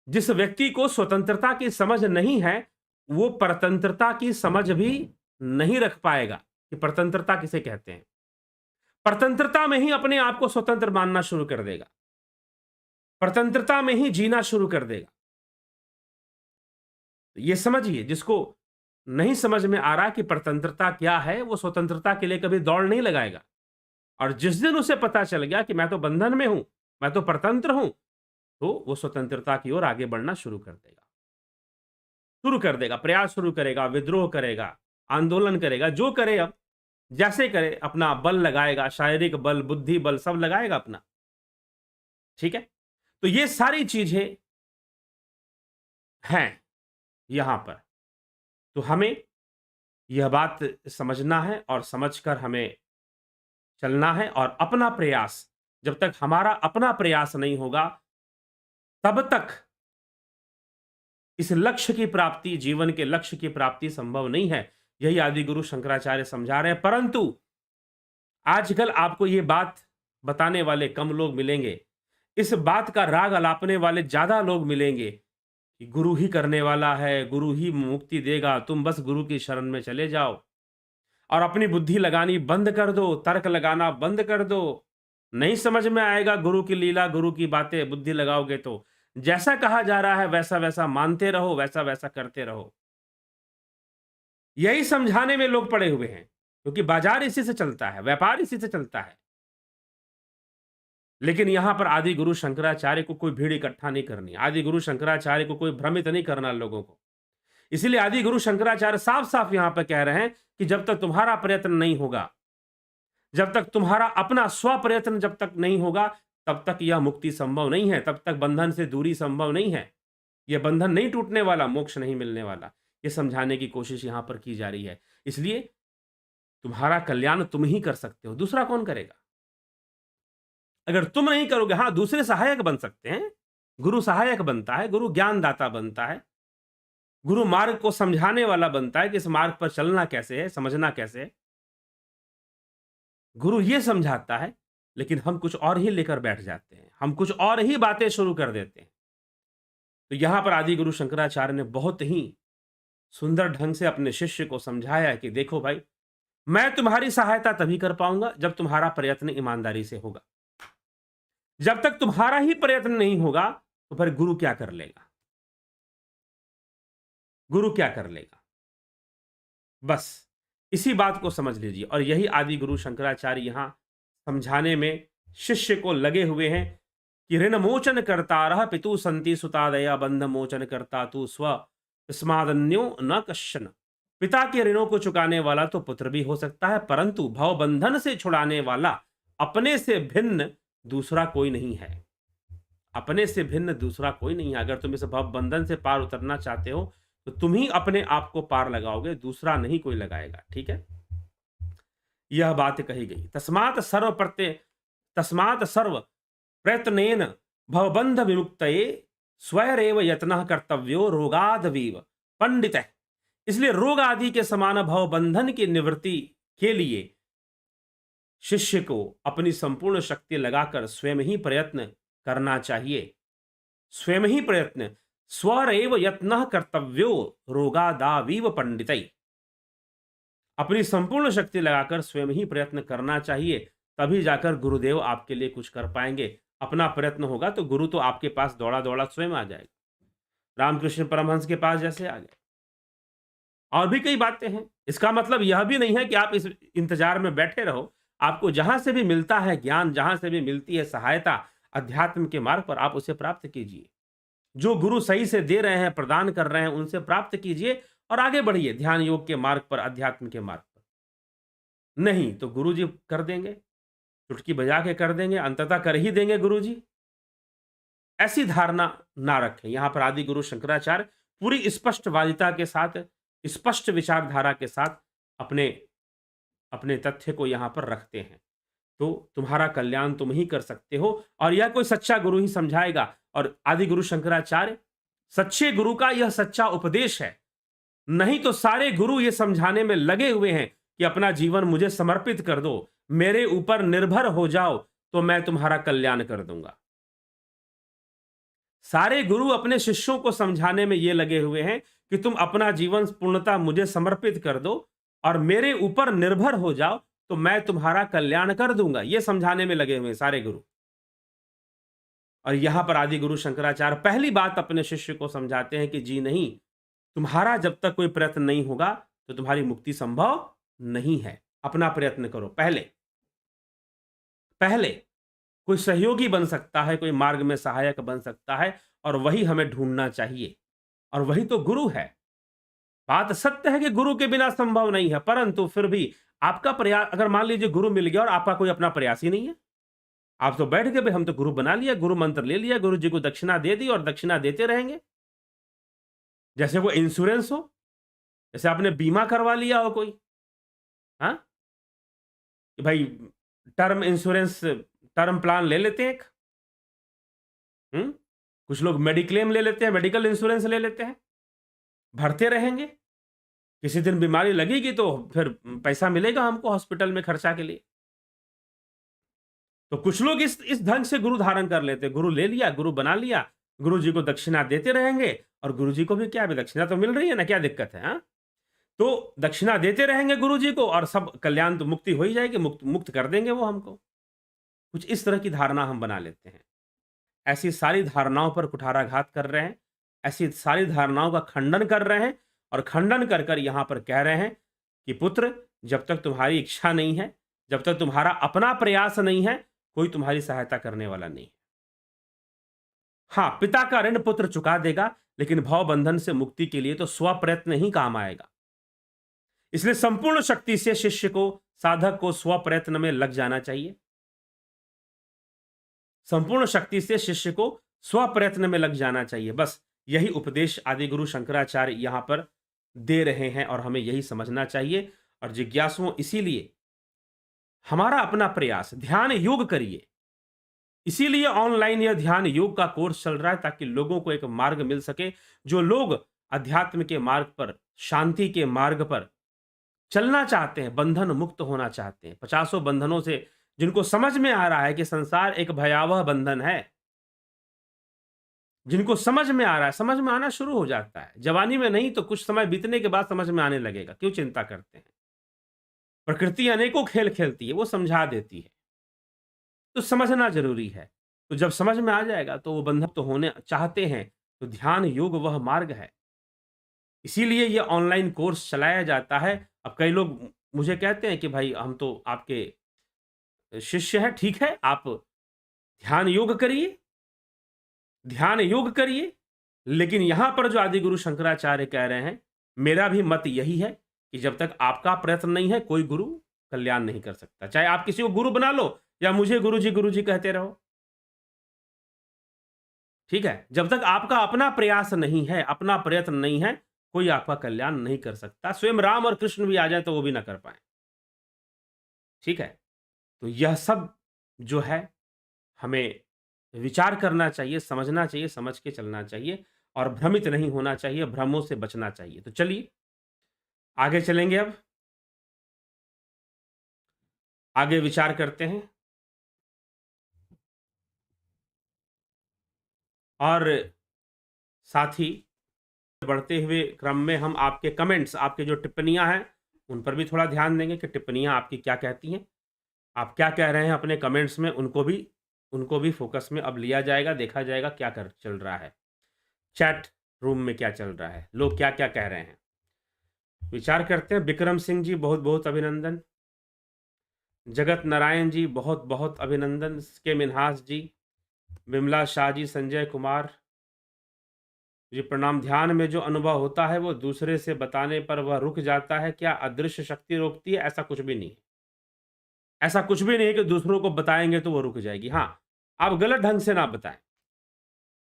जिस व्यक्ति को स्वतंत्रता की समझ नहीं है वो परतंत्रता की समझ भी नहीं रख पाएगा कि परतंत्रता किसे कहते हैं। परतंत्रता में ही अपने आप को स्वतंत्र मानना शुरू कर देगा, परतंत्रता में ही जीना शुरू कर देगा। ये समझिए, जिसको नहीं समझ में आ रहा कि परतंत्रता क्या है, वो स्वतंत्रता के लिए कभी दौड़ नहीं लगाएगा। और जिस दिन उसे पता चल गया कि मैं तो बंधन में हूं, मैं तो परतंत्र हूं, तो वो स्वतंत्रता की ओर आगे बढ़ना शुरू कर देगा, प्रयास शुरू करेगा, विद्रोह करेगा, आंदोलन करेगा, जो करे अब जैसे करे, अपना बल लगाएगा, शारीरिक बल, बुद्धि बल सब लगाएगा अपना। ठीक है? तो ये सारी चीजें हैं यहां पर। तो हमें यह बात समझना है और समझकर हमें चलना है। और अपना प्रयास, जब तक हमारा अपना प्रयास नहीं होगा तब तक इस लक्ष्य की प्राप्ति, जीवन के लक्ष्य की प्राप्ति संभव नहीं है। यही आदि गुरु शंकराचार्य समझा रहे हैं। परंतु आजकल आपको ये बात बताने वाले कम लोग मिलेंगे, इस बात का राग अलापने वाले ज्यादा लोग मिलेंगे कि गुरु ही करने वाला है, गुरु ही मुक्ति देगा, तुम बस गुरु की शरण में चले जाओ और अपनी बुद्धि लगानी बंद कर दो, तर्क लगाना बंद कर दो। नहीं समझ में आएगा गुरु की लीला, गुरु की बातें, बुद्धि लगाओगे तो जैसा कहा जा रहा है वैसा वैसा मानते रहो, वैसा वैसा करते रहो। यही समझाने में लोग पड़े हुए हैं, क्योंकि बाजार इसी से चलता है, व्यापार इसी से चलता है। लेकिन यहां पर आदि गुरु शंकराचार्य को कोई भीड़ इकट्ठा नहीं करनी, आदि गुरु शंकराचार्य को कोई भ्रमित नहीं करना लोगों को। इसीलिए आदि गुरु शंकराचार्य साफ साफ यहां पर कह रहे हैं कि जब तक तुम्हारा प्रयत्न नहीं होगा, जब तक तुम्हारा अपना स्व प्रयत्न जब तक नहीं होगा, तब तक यह मुक्ति संभव नहीं है, तब तक बंधन से दूरी संभव नहीं है। ये बंधन नहीं टूटने वाला, मोक्ष नहीं मिलने वाला। ये समझाने की कोशिश यहां पर की जा रही है। इसलिए तुम्हारा कल्याण तुम ही कर सकते हो, दूसरा कौन करेगा? अगर तुम नहीं करोगे, हाँ, दूसरे सहायक बन सकते हैं। गुरु सहायक बनता है, गुरु ज्ञानदाता बनता है, गुरु मार्ग को समझाने वाला बनता है कि इस मार्ग पर चलना कैसे है, समझना कैसे है। गुरु ये समझाता है, लेकिन हम कुछ और ही लेकर बैठ जाते हैं, हम कुछ और ही बातें शुरू कर देते हैं। तो यहां पर आदि गुरु शंकराचार्य ने बहुत ही सुंदर ढंग से अपने शिष्य को समझाया कि देखो भाई, मैं तुम्हारी सहायता तभी कर पाऊंगा जब तुम्हारा प्रयत्न ईमानदारी से होगा। जब तक तुम्हारा ही प्रयत्न नहीं होगा, तो फिर गुरु क्या कर लेगा? गुरु क्या कर लेगा? बस इसी बात को समझ लीजिए। और यही आदि गुरु शंकराचार्य यहां समझाने में शिष्य को लगे हुए हैं कि ऋण मोचन करता रह पितु संति सुतादया बंध मोचन करता तू स्व स्मादन्यो न कश्चन। पिता के ऋणों को चुकाने वाला तो पुत्र भी हो सकता है, परंतु भव बंधन से छुड़ाने वाला अपने से भिन्न दूसरा कोई नहीं है। अपने से भिन्न दूसरा कोई नहीं है। अगर तुम इस भव बंधन से पार उतरना चाहते हो, तो तुम ही अपने आप को पार लगाओगे, दूसरा नहीं कोई लगाएगा। ठीक है, यह बात कही गई। तस्मात् सर्व प्रयत्नेन भवबंध विमुक्तये स्वयरेव यत्नः कर्तव्यो रोगादवीव पंडितः। इसलिए रोग आदि के समान भव बंधन की निवृत्ति के लिए शिष्य को अपनी संपूर्ण शक्ति लगाकर स्वयं ही प्रयत्न करना चाहिए। स्वयं ही प्रयत्न, स्वरेव यत्नः कर्तव्यो रोगादावीव पंडितै। अपनी संपूर्ण शक्ति लगाकर स्वयं ही प्रयत्न करना चाहिए, तभी जाकर गुरुदेव आपके लिए कुछ कर पाएंगे। अपना प्रयत्न होगा तो गुरु तो आपके पास दौड़ा दौड़ा स्वयं आ जाएगा। रामकृष्ण परमहंस के पास जैसे आ गए। और भी कई बातें हैं। इसका मतलब यह भी नहीं है कि आप इस इंतजार में बैठे रहो। आपको जहां से भी मिलता है ज्ञान, जहां से भी मिलती है सहायता अध्यात्म के मार्ग पर, आप उसे प्राप्त कीजिए। जो गुरु सही से दे रहे हैं, प्रदान कर रहे हैं, उनसे प्राप्त कीजिए और आगे बढ़िए ध्यान योग के मार्ग पर, अध्यात्म के मार्ग पर। नहीं तो गुरु जी कर देंगे, चुटकी बजा के कर देंगे, अंततः कर ही देंगे गुरु जी। ऐसी धारणा ना रखें। यहां पर आदि गुरु शंकराचार्य पूरी स्पष्टवादिता के साथ, स्पष्ट विचारधारा के साथ अपने अपने तथ्य को यहां पर रखते हैं। तो तुम्हारा कल्याण तुम ही कर सकते हो, और यह कोई सच्चा गुरु ही समझाएगा। और आदि गुरु शंकराचार्य सच्चे गुरु का यह सच्चा उपदेश है। नहीं तो सारे गुरु ये समझाने में लगे हुए हैं कि अपना जीवन मुझे समर्पित कर दो, मेरे ऊपर निर्भर हो जाओ, तो मैं तुम्हारा कल्याण कर दूंगा। सारे गुरु अपने शिष्यों को समझाने में ये लगे हुए हैं कि तुम अपना जीवन पूर्णतः मुझे समर्पित कर दो और मेरे ऊपर निर्भर हो जाओ, तो मैं तुम्हारा कल्याण कर दूंगा। ये समझाने में लगे हुए हैं सारे गुरु। और यहां पर आदि गुरु शंकराचार्य पहली बात अपने शिष्य को समझाते हैं कि जी नहीं, तुम्हारा जब तक कोई प्रयत्न नहीं होगा तो तुम्हारी मुक्ति संभव नहीं है। अपना प्रयत्न करो। पहले कोई सहयोगी बन सकता है, कोई मार्ग में सहायक बन सकता है, और वही हमें ढूंढना चाहिए, और वही तो गुरु है। बात सत्य है कि गुरु के बिना संभव नहीं है, परंतु फिर भी आपका प्रयास, अगर मान लीजिए गुरु मिल गया और आपका कोई अपना प्रयास ही नहीं है, आप तो बैठ गए भाई हम तो गुरु बना लिया, गुरु मंत्र ले लिया, गुरु जी को दक्षिणा दे दी और दक्षिणा देते रहेंगे, जैसे वो इंश्योरेंस हो, जैसे आपने बीमा करवा लिया हो कोई। हाँ, कि भाई टर्म इंश्योरेंस, टर्म प्लान ले लेते हैं एक। कुछ लोग मेडिक्लेम ले लेते हैं, मेडिकल इंश्योरेंस ले लेते हैं, भरते रहेंगे, किसी दिन बीमारी लगेगी तो फिर पैसा मिलेगा हमको हॉस्पिटल में खर्चा के लिए। तो कुछ लोग इस ढंग से गुरु धारण कर लेते हैं। गुरु ले लिया, गुरु बना लिया, गुरु जी को दक्षिणा देते रहेंगे, और गुरु जी को भी क्या, भी दक्षिणा तो मिल रही है ना, क्या दिक्कत है? हाँ, तो दक्षिणा देते रहेंगे गुरु जी को और सब कल्याण, तो मुक्ति हो ही जाएगी, मुक्त कर देंगे वो हमको। कुछ इस तरह की धारणा हम बना लेते हैं। ऐसी सारी धारणाओं पर कुठाराघात कर रहे हैं, ऐसी सारी धारणाओं का खंडन कर रहे हैं, और खंडन कर कर यहां पर कह रहे हैं कि पुत्र, जब तक तुम्हारी इच्छा नहीं है, जब तक तुम्हारा अपना प्रयास नहीं है, कोई तुम्हारी सहायता करने वाला नहीं है। हां, पिता का ऋण पुत्र चुका देगा, लेकिन भव बंधन से मुक्ति के लिए तो स्वप्रयत्न ही काम आएगा। इसलिए संपूर्ण शक्ति से शिष्य को, साधक को स्वप्रयत्न में लग जाना चाहिए। संपूर्ण शक्ति से शिष्य को स्वप्रयत्न में लग जाना चाहिए। बस यही उपदेश आदि गुरु शंकराचार्य यहाँ पर दे रहे हैं और हमें यही समझना चाहिए। और जिज्ञासुओं, इसीलिए हमारा अपना प्रयास, ध्यान योग करिए। इसीलिए ऑनलाइन यह ध्यान योग का कोर्स चल रहा है, ताकि लोगों को एक मार्ग मिल सके। जो लोग अध्यात्म के मार्ग पर, शांति के मार्ग पर चलना चाहते हैं, बंधन मुक्त होना चाहते हैं, पचासों बंधनों से, जिनको समझ में आ रहा है कि संसार एक भयावह बंधन है, जिनको समझ में आ रहा है, समझ में आना शुरू हो जाता है। जवानी में नहीं तो कुछ समय बीतने के बाद समझ में आने लगेगा। क्यों चिंता करते हैं? प्रकृति अनेकों खेल खेलती है, वो समझा देती है। तो समझना ज़रूरी है। तो जब समझ में आ जाएगा तो वो बंधन तो होने चाहते हैं, तो ध्यान योग वह मार्ग है। इसीलिए ये ऑनलाइन कोर्स चलाया जाता है। अब कई लोग मुझे कहते हैं कि भाई हम तो आपके शिष्य हैं, ठीक है, आप ध्यान योग करिए, लेकिन यहाँ पर जो आदि गुरु शंकराचार्य कह रहे हैं, मेरा भी मत यही है कि जब तक आपका प्रयत्न नहीं है, कोई गुरु कल्याण नहीं कर सकता। चाहे आप किसी को गुरु बना लो या मुझे गुरु जी कहते रहो। ठीक है? जब तक आपका अपना प्रयास नहीं है, अपना प्रयत्न नहीं है, कोई आपका कल्याण नहीं कर सकता। स्वयं राम और कृष्ण भी आ जाएँ तो वो भी ना कर पाएँ। ठीक है? तो यह सब जो है हमें विचार करना चाहिए, समझना चाहिए, समझ के चलना चाहिए और भ्रमित नहीं होना चाहिए, भ्रमों से बचना चाहिए। तो चलिए आगे चलेंगे अब। आगे विचार करते हैं और साथ ही बढ़ते हुए क्रम में हम आपके कमेंट्स, आपके जो टिप्पणियाँ हैं, उन पर भी थोड़ा ध्यान देंगे कि टिप्पणियाँ आपकी क्या कहती हैं। आप क्या कह रहे हैं अपने कमेंट्स में, उनको भी फ़ोकस में अब लिया जाएगा, देखा जाएगा क्या कर चल रहा है। चैट रूम में क्या चल रहा है, लोग क्या-क्या कह रहे हैं। विचार करते हैं। विक्रम सिंह जी बहुत-बहुत अभिनंदन। जगत नारायण जी बहुत-बहुत अभिनंदन। के मिन्हास जी, विमला शाह जी, संजय कुमार जी प्रणाम। ध्यान में जो अनुभव होता है वो दूसरे से बताने पर वह रुक जाता है, क्या अदृश्य शक्ति रोकती है? ऐसा कुछ भी नहीं है। ऐसा कुछ भी नहीं है कि दूसरों को बताएँगे तो वो रुक जाएगी। हाँ, आप गलत ढंग से ना बताएँ,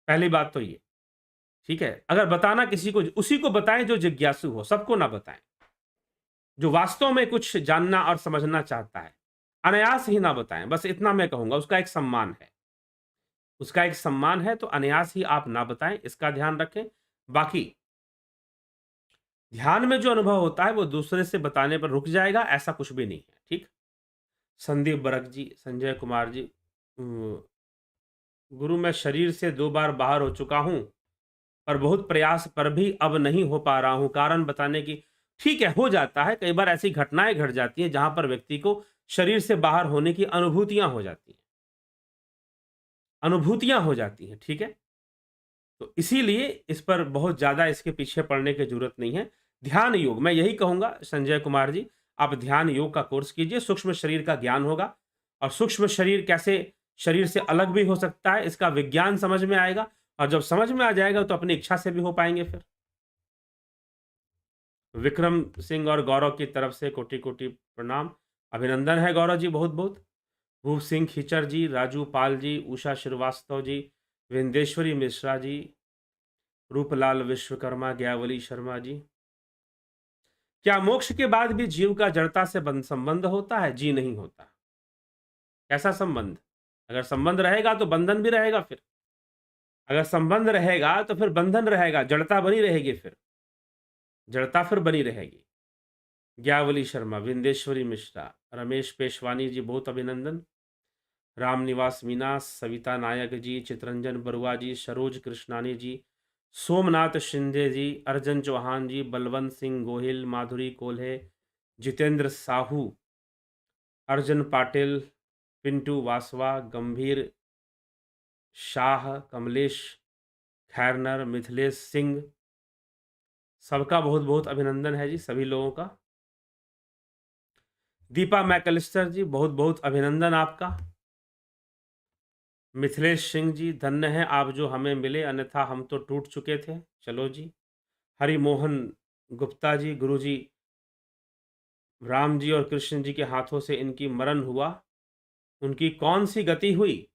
पहली बात तो ये, ठीक है? अगर बताना किसी को, उसी को बताएँ जो जिज्ञासु हो, सबको ना बताएँ। जो वास्तव में कुछ जानना और समझना चाहता है, अनायास ही ना बताएँ, बस इतना मैं कहूँगा। उसका एक सम्मान है। उसका एक सम्मान है, तो अनायास ही आप ना बताएँ, इसका ध्यान रखें। बाकी ध्यान में जो अनुभव होता है वो दूसरे से बताने पर रुक जाएगा, ऐसा कुछ भी नहीं है, ठीक? संदीप बरक जी, संजय कुमार जी, गुरु मैं शरीर से 2 बार बाहर हो चुका हूँ, पर बहुत प्रयास पर भी अब नहीं हो पा रहा हूँ, कारण बताने की। ठीक है, हो जाता है, कई बार ऐसी घटनाएँ घट जाती हैं जहाँ पर व्यक्ति को शरीर से बाहर होने की अनुभूतियाँ हो जाती हैं। अनुभूतियाँ हो जाती हैं, ठीक है? तो इसीलिए इस पर बहुत ज़्यादा इसके पीछे पड़ने की ज़रूरत नहीं है। ध्यान योग, मैं यही कहूँगा संजय कुमार जी, आप ध्यान योग का कोर्स कीजिए, सूक्ष्म शरीर का ज्ञान होगा और सूक्ष्म शरीर कैसे शरीर से अलग भी हो सकता है, इसका विज्ञान समझ में आएगा और जब समझ में आ जाएगा तो अपनी इच्छा से भी हो पाएँगे फिर। विक्रम सिंह और गौरव की तरफ से कोटि-कोटि प्रणाम। अभिनंदन है गौरव जी बहुत-बहुत। भूप सिंह खिचर जी, राजू पाल जी, उषा श्रीवास्तव जी, विंदेश्वरी मिश्रा जी, रूपलाल विश्वकर्मा, ज्ञावली शर्मा जी। क्या मोक्ष के बाद भी जीव का जड़ता से संबंध होता है? जी नहीं होता। कैसा संबंध? अगर संबंध रहेगा तो बंधन भी रहेगा फिर। अगर संबंध रहेगा तो फिर बंधन रहेगा, जड़ता बनी रहेगी फिर। जड़ता फिर बनी रहेगी। ज्ञावली शर्मा, विंदेश्वरी मिश्रा, रमेश पेशवानी जी बहुत अभिनंदन। रामनिवास मीना, सविता नायक जी, चितरंजन बरुआ जी, सरोज कृष्णानी जी, सोमनाथ शिंदे जी, अर्जन चौहान जी, बलवंत सिंह गोहिल, माधुरी कोल्हे, जितेंद्र साहू, अर्जन पाटिल, पिंटू वासवा, गंभीर शाह, कमलेश खैरनर, मिथिलेश सिंह, सबका बहुत बहुत अभिनंदन है जी, सभी लोगों का। दीपा मैकलिस्टर जी बहुत बहुत अभिनंदन आपका। मिथिलेश सिंह जी, धन्य हैं आप जो हमें मिले, अन्यथा हम तो टूट चुके थे। चलो जी। हरिमोहन गुप्ता जी, गुरुजी राम जी और कृष्ण जी के हाथों से इनकी मरण हुआ, उनकी कौन सी गति हुई?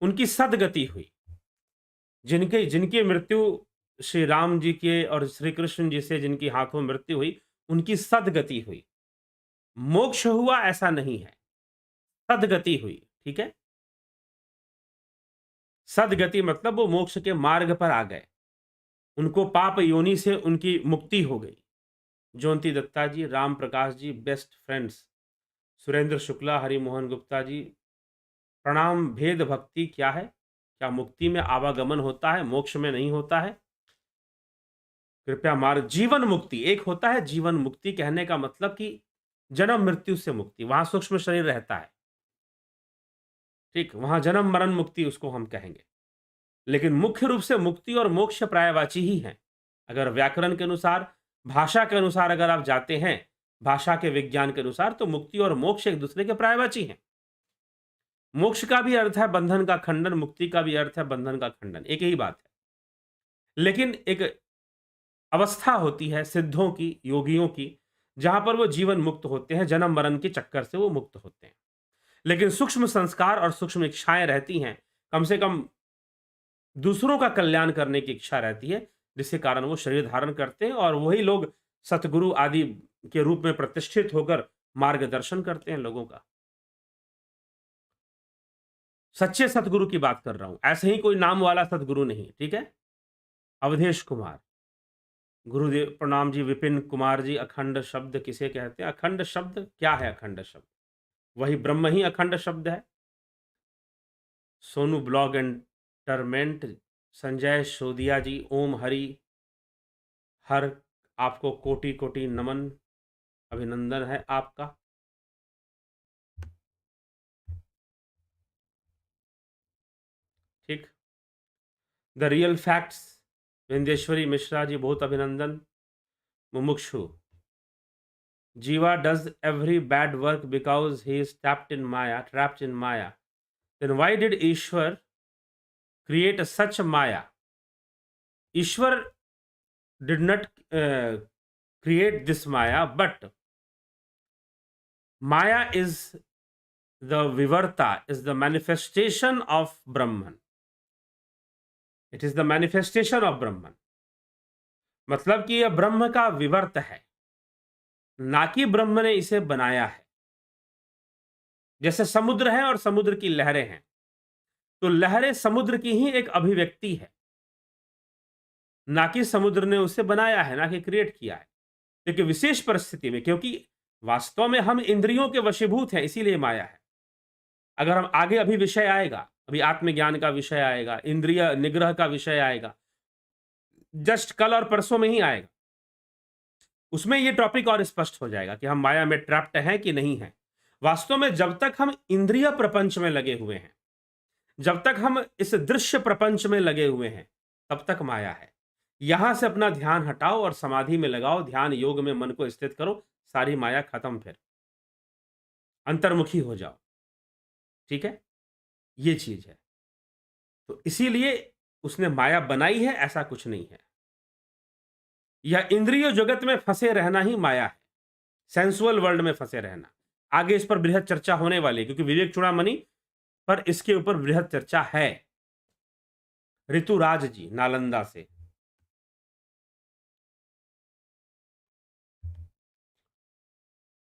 उनकी सदगति हुई। जिनकी मृत्यु श्री राम जी के और श्री कृष्ण जी से जिनकी हाथों मृत्यु हुई, उनकी सद्गति हुई। मोक्ष हुआ ऐसा नहीं है, सद्गति हुई, ठीक है? सद्गति मतलब वो मोक्ष के मार्ग पर आ गए। उनको पाप योनि से उनकी मुक्ति हो गई। जयंती दत्ता जी, राम प्रकाश जी, बेस्ट फ्रेंड्स, सुरेंद्र शुक्ला, हरिमोहन गुप्ता जी, प्रणाम। भेद भक्ति क्या है? क्या मुक्ति में आवागमन होता है, मोक्ष में नहीं होता है? कृपया मार्ग जीवन मुक्ति, एक होता है जीवन मुक्ति, कहने का मतलब कि जन्म मृत्यु से मुक्ति, वहां सूक्ष्म शरीर रहता है, ठीक, वहां जन्म मरण मुक्ति उसको हम कहेंगे। लेकिन मुख्य रूप से मुक्ति और मोक्ष प्रायवाची ही हैं। अगर व्याकरण के अनुसार, भाषा के अनुसार अगर आप जाते हैं, भाषा के विज्ञान के अनुसार, तो मुक्ति और मोक्ष एक दूसरे के प्रायवाची हैं। मोक्ष का भी अर्थ है बंधन का खंडन, मुक्ति का भी अर्थ है बंधन का खंडन, एक ही बात है। लेकिन एक अवस्था होती है सिद्धों की, योगियों की, जहां पर वो जीवन मुक्त होते हैं, जन्म मरण के चक्कर से वो मुक्त होते हैं। लेकिन सूक्ष्म संस्कार और सूक्ष्म इच्छाएं रहती हैं, कम से कम दूसरों का कल्याण करने की इच्छा रहती है, जिसके कारण वो शरीर धारण करते हैं, और वही लोग सतगुरु आदि के रूप में प्रतिष्ठित होकर मार्गदर्शन करते हैं लोगों का। सच्चे सतगुरु की बात कर रहा हूं, ऐसे ही कोई नाम वाला सतगुरु नहीं, ठीक है? अवधेश कुमार, गुरुदेव प्रणाम जी। विपिन कुमार जी, अखंड शब्द किसे कहते हैं? अखंड शब्द क्या है? अखंड शब्द वही ब्रह्म ही अखंड शब्द है। सोनू ब्लॉग एंटरमेंट, संजय सोदिया जी, ओम हरि हर, आपको कोटि कोटि नमन, अभिनंदन है आपका। ठीक, the real facts, Vindeshwari Mishra ji, बहुत अभिनंदन। मुमुक्षु, जीवा does every bad work because he is trapped in Maya. Then why did Ishwar create such Maya? Ishwar did not create this Maya, but Maya is the Vivarta, is the manifestation of Brahman. It is the manifestation of Brahman. मतलब कि यह ब्रह्म का विवर्त है, ना कि ब्रह्म ने इसे बनाया है। जैसे समुद्र है और समुद्र की लहरें हैं, तो लहरें समुद्र की ही एक अभिव्यक्ति है, ना कि समुद्र ने उसे बनाया है, ना कि क्रिएट किया है। लेकिन विशेष परिस्थिति में, क्योंकि वास्तव में हम इंद्रियों के वशीभूत हैं, इसीलिए माया है। अगर हम आगे, अभी विषय आएगा, अभी आत्मज्ञान का विषय आएगा, इंद्रिय निग्रह का विषय आएगा, जस्ट कल और परसों में ही आएगा, उसमें ये टॉपिक और स्पष्ट हो जाएगा कि हम माया में ट्रैप्ड हैं कि नहीं हैं। वास्तव में जब तक हम इंद्रिय प्रपंच में लगे हुए हैं, जब तक हम इस दृश्य प्रपंच में लगे हुए हैं, तब तक माया है। यहां से अपना ध्यान हटाओ और समाधि में लगाओ, ध्यान योग में मन को स्थित करो, सारी माया खत्म, फिर अंतर्मुखी हो जाओ। ठीक है, ये चीज है। तो इसीलिए उसने माया बनाई है, ऐसा कुछ नहीं है। यह इंद्रिय जगत में फंसे रहना ही माया है, सेंसुअल वर्ल्ड में फंसे रहना। आगे इस पर बृहद चर्चा होने वाली है, क्योंकि विवेक चूड़ामणि पर इसके ऊपर बृहद चर्चा है। ऋतुराज जी नालंदा से,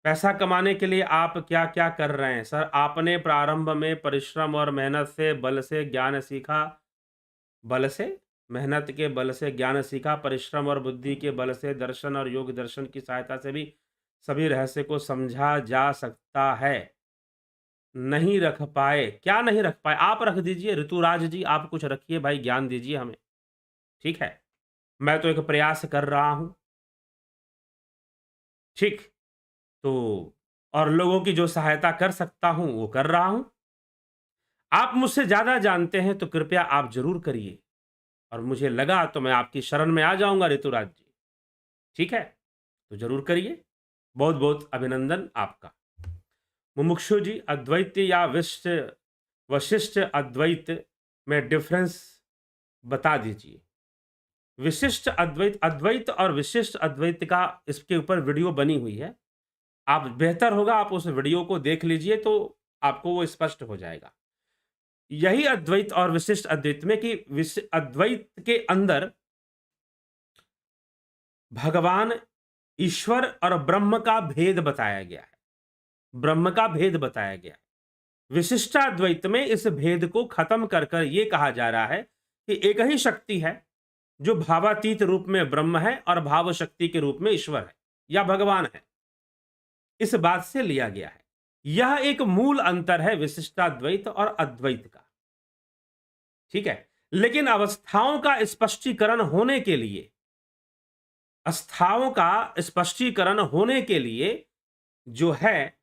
पैसा कमाने के लिए आप क्या क्या कर रहे हैं? सर, आपने प्रारंभ में परिश्रम और मेहनत से, बल से ज्ञान सीखा, बल से मेहनत के बल से ज्ञान सीखा, परिश्रम और बुद्धि के बल से दर्शन और योग दर्शन की सहायता से भी सभी रहस्य को समझा जा सकता है। नहीं रख पाए? क्या नहीं रख पाए? आप रख दीजिए ऋतुराज जी, आप कुछ रखिए भाई, ज्ञान दीजिए हमें। ठीक है, मैं तो एक प्रयास कर रहा हूं। ठीक, तो और लोगों की जो सहायता कर सकता हूं वो कर रहा हूं। आप मुझसे ज्यादा जानते हैं तो कृपया आप जरूर करिए, और मुझे लगा तो मैं आपकी शरण में आ जाऊंगा ऋतुराज जी। ठीक है, तो जरूर करिए। बहुत बहुत अभिनंदन आपका। मुमुक्षु जी, अद्वैत या वशिष्ठ अद्वैत में डिफरेंस बता दीजिए। विशिष्ट अद्वैत, अद्वैत और विशिष्ट अद्वैत का इसके ऊपर वीडियो बनी हुई है। आप, बेहतर होगा आप उस वीडियो को देख लीजिए, तो आपको वो स्पष्ट हो जाएगा। यही अद्वैत और विशिष्ट अद्वैत में कि अद्वैत के अंदर भगवान ईश्वर और ब्रह्म का भेद बताया गया है, ब्रह्म का भेद बताया गया है। विशिष्टाद्वैत में इस भेद को खत्म कर कर यह कहा जा रहा है कि एक ही शक्ति है जो भावातीत रूप में ब्रह्म है और भाव शक्ति के रूप में ईश्वर है या भगवान है। इस बात से लिया गया है। यह एक मूल अंतर है विशिष्टाद्वैत और अद्वैत का, ठीक है। लेकिन अवस्थाओं का स्पष्टीकरण होने के लिए, अवस्थाओं का स्पष्टीकरण होने के लिए जो है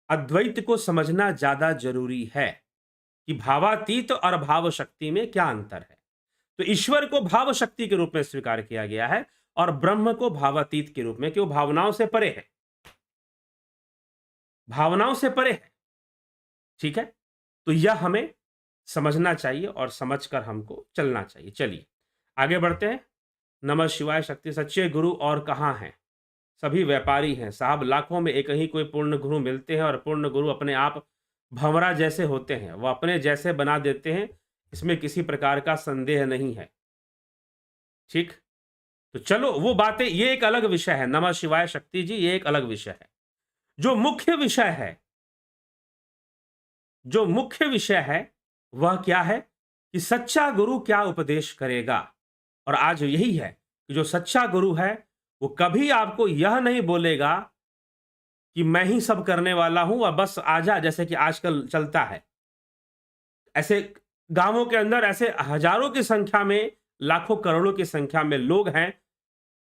अद्वैत को समझना ज्यादा जरूरी है कि भावातीत और भाव शक्ति में क्या अंतर है। तो ईश्वर को भाव शक्ति के रूप में स्वीकार किया गया है और ब्रह्म को भावातीत के रूप में, कि वो भावनाओं से परे है, भावनाओं से परे है, ठीक है। तो यह हमें समझना चाहिए और समझकर हमको चलना चाहिए। चलिए आगे बढ़ते हैं। नमः शिवाय। शक्ति सच्चे गुरु और कहाँ हैं? सभी व्यापारी हैं साहब, लाखों में एक ही कोई पूर्ण गुरु मिलते हैं और पूर्ण गुरु अपने आप भंवरा जैसे होते हैं, वह अपने जैसे बना देते हैं, इसमें किसी प्रकार का संदेह नहीं है, ठीक। तो चलो वो बातें, ये एक अलग विषय है। नमः शिवाय शक्ति जी, ये एक अलग विषय है। जो मुख्य विषय है, जो मुख्य विषय है वह क्या है कि सच्चा गुरु क्या उपदेश करेगा। और आज यही है कि जो सच्चा गुरु है वो कभी आपको यह नहीं बोलेगा कि मैं ही सब करने वाला हूं और बस आजा, जैसे कि आजकल चलता है। ऐसे गांवों के अंदर ऐसे हजारों की संख्या में, लाखों करोड़ों की संख्या में लोग हैं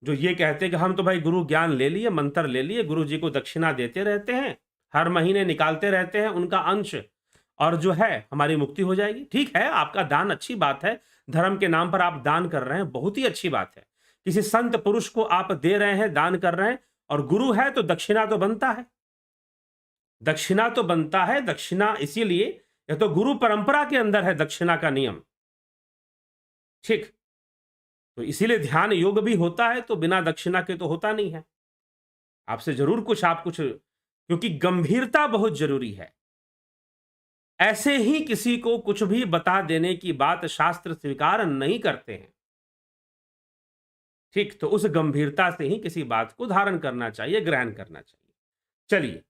जो ये कहते हैं कि हम तो भाई गुरु ज्ञान ले लिए, मंत्र ले लिए, गुरु जी को दक्षिणा देते रहते हैं, हर महीने निकालते रहते हैं उनका अंश, और जो है हमारी मुक्ति हो जाएगी। ठीक है, आपका दान अच्छी बात है, धर्म के नाम पर आप दान कर रहे हैं, बहुत ही अच्छी बात है। किसी संत पुरुष को आप दे रहे हैं, दान कर रहे हैं, और गुरु है तो दक्षिणा तो बनता है, दक्षिणा तो बनता है। दक्षिणा इसीलिए, यह तो गुरु परंपरा के अंदर है दक्षिणा का नियम, ठीक। तो इसीलिए ध्यान योग भी होता है तो बिना दक्षिणा के तो होता नहीं है। आपसे जरूर कुछ, आप कुछ, क्योंकि गंभीरता बहुत जरूरी है। ऐसे ही किसी को कुछ भी बता देने की बात शास्त्र स्वीकार नहीं करते हैं, ठीक। तो उस गंभीरता से ही किसी बात को धारण करना चाहिए, ग्रहण करना चाहिए। चलिए,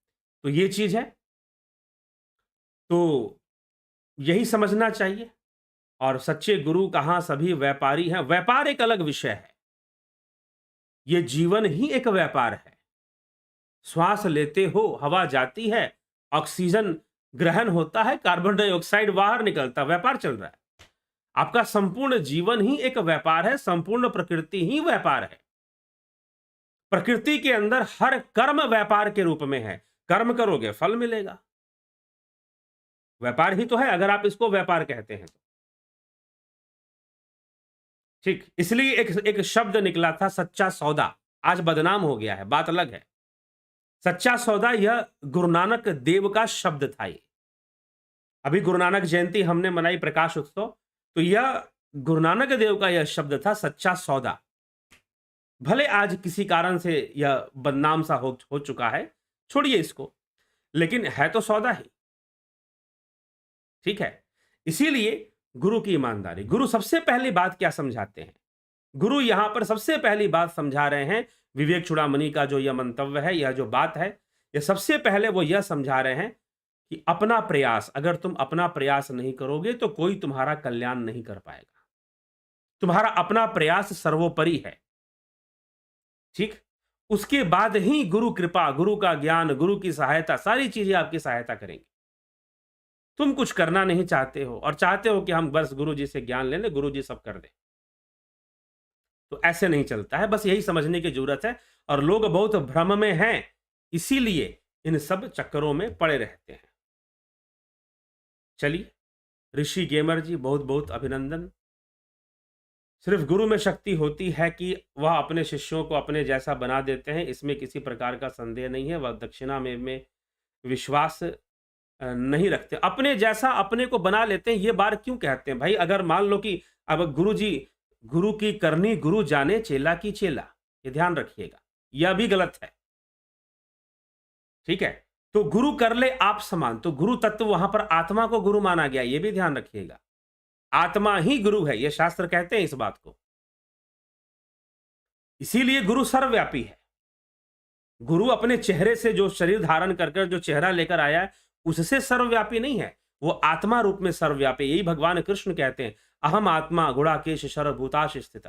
तो ये चीज है, तो यही समझना चाहिए। और सच्चे गुरु कहां, सभी व्यापारी हैं। व्यापार एक अलग विषय है, यह जीवन ही एक व्यापार है। श्वास लेते हो, हवा जाती है, ऑक्सीजन ग्रहण होता है, कार्बन डाइऑक्साइड बाहर निकलता, व्यापार चल रहा है। आपका संपूर्ण जीवन ही एक व्यापार है, संपूर्ण प्रकृति ही व्यापार है। प्रकृति के अंदर हर कर्म व्यापार के रूप में है। कर्म करोगे फल मिलेगा, व्यापार ही तो है, अगर आप इसको व्यापार कहते हैं तो, ठीक। इसलिए एक शब्द निकला था सच्चा सौदा, आज बदनाम हो गया है, बात अलग है। सच्चा सौदा यह गुरु नानक देव का शब्द था। ये अभी गुरु नानक जयंती हमने मनाई, प्रकाश उत्सव, तो यह गुरु नानक देव का यह शब्द था, सच्चा सौदा। भले आज किसी कारण से यह बदनाम सा हो चुका है, छोड़िए इसको, लेकिन है तो सौदा ही, ठीक है। इसीलिए गुरु की ईमानदारी, गुरु सबसे पहली बात क्या समझाते हैं? गुरु यहां पर सबसे पहली बात समझा रहे हैं, विवेक चूड़ामणि का जो यह मंतव्य है, यह जो बात है, यह सबसे पहले वो यह समझा रहे हैं कि अपना प्रयास, अगर तुम अपना प्रयास नहीं करोगे तो कोई तुम्हारा कल्याण नहीं कर पाएगा। तुम्हारा अपना प्रयास सर्वोपरि है, ठीक। उसके बाद ही गुरु कृपा, गुरु का ज्ञान, गुरु की सहायता, सारी चीजें आपकी सहायता करेंगी। तुम कुछ करना नहीं चाहते हो और चाहते हो कि हम बस गुरु जी से ज्ञान ले लें, गुरु जी सब कर दें, तो ऐसे नहीं चलता है। बस यही समझने की जरूरत है, और लोग बहुत भ्रम में हैं, इसीलिए इन सब चक्करों में पड़े रहते हैं। चलिए, ऋषि गेमर जी बहुत बहुत अभिनंदन। सिर्फ गुरु में शक्ति होती है कि वह अपने शिष्यों को अपने जैसा बना देते हैं, इसमें किसी प्रकार का संदेह नहीं है। वह दक्षिणा में विश्वास नहीं रखते, अपने जैसा अपने को बना लेते हैं। ये बार क्यों कहते हैं भाई? अगर मान लो कि अब गुरु जी, गुरु की करनी गुरु जाने, चेला की चेला, ये ध्यान रखिएगा, यह भी गलत है, ठीक है। तो गुरु कर ले आप समान, तो गुरु तत्व वहां पर आत्मा को गुरु माना गया, ये भी ध्यान रखिएगा। आत्मा ही गुरु है, यह शास्त्र कहते हैं इस बात को। इसीलिए गुरु सर्वव्यापी है। गुरु अपने चेहरे से जो शरीर धारण कर जो चेहरा लेकर आया है, उससे सर्वव्यापी नहीं है, वो आत्मा रूप में सर्वव्यापी। यही भगवान कृष्ण कहते हैं, अहम आत्मा गुणाकेश सर्वभूताश स्थित।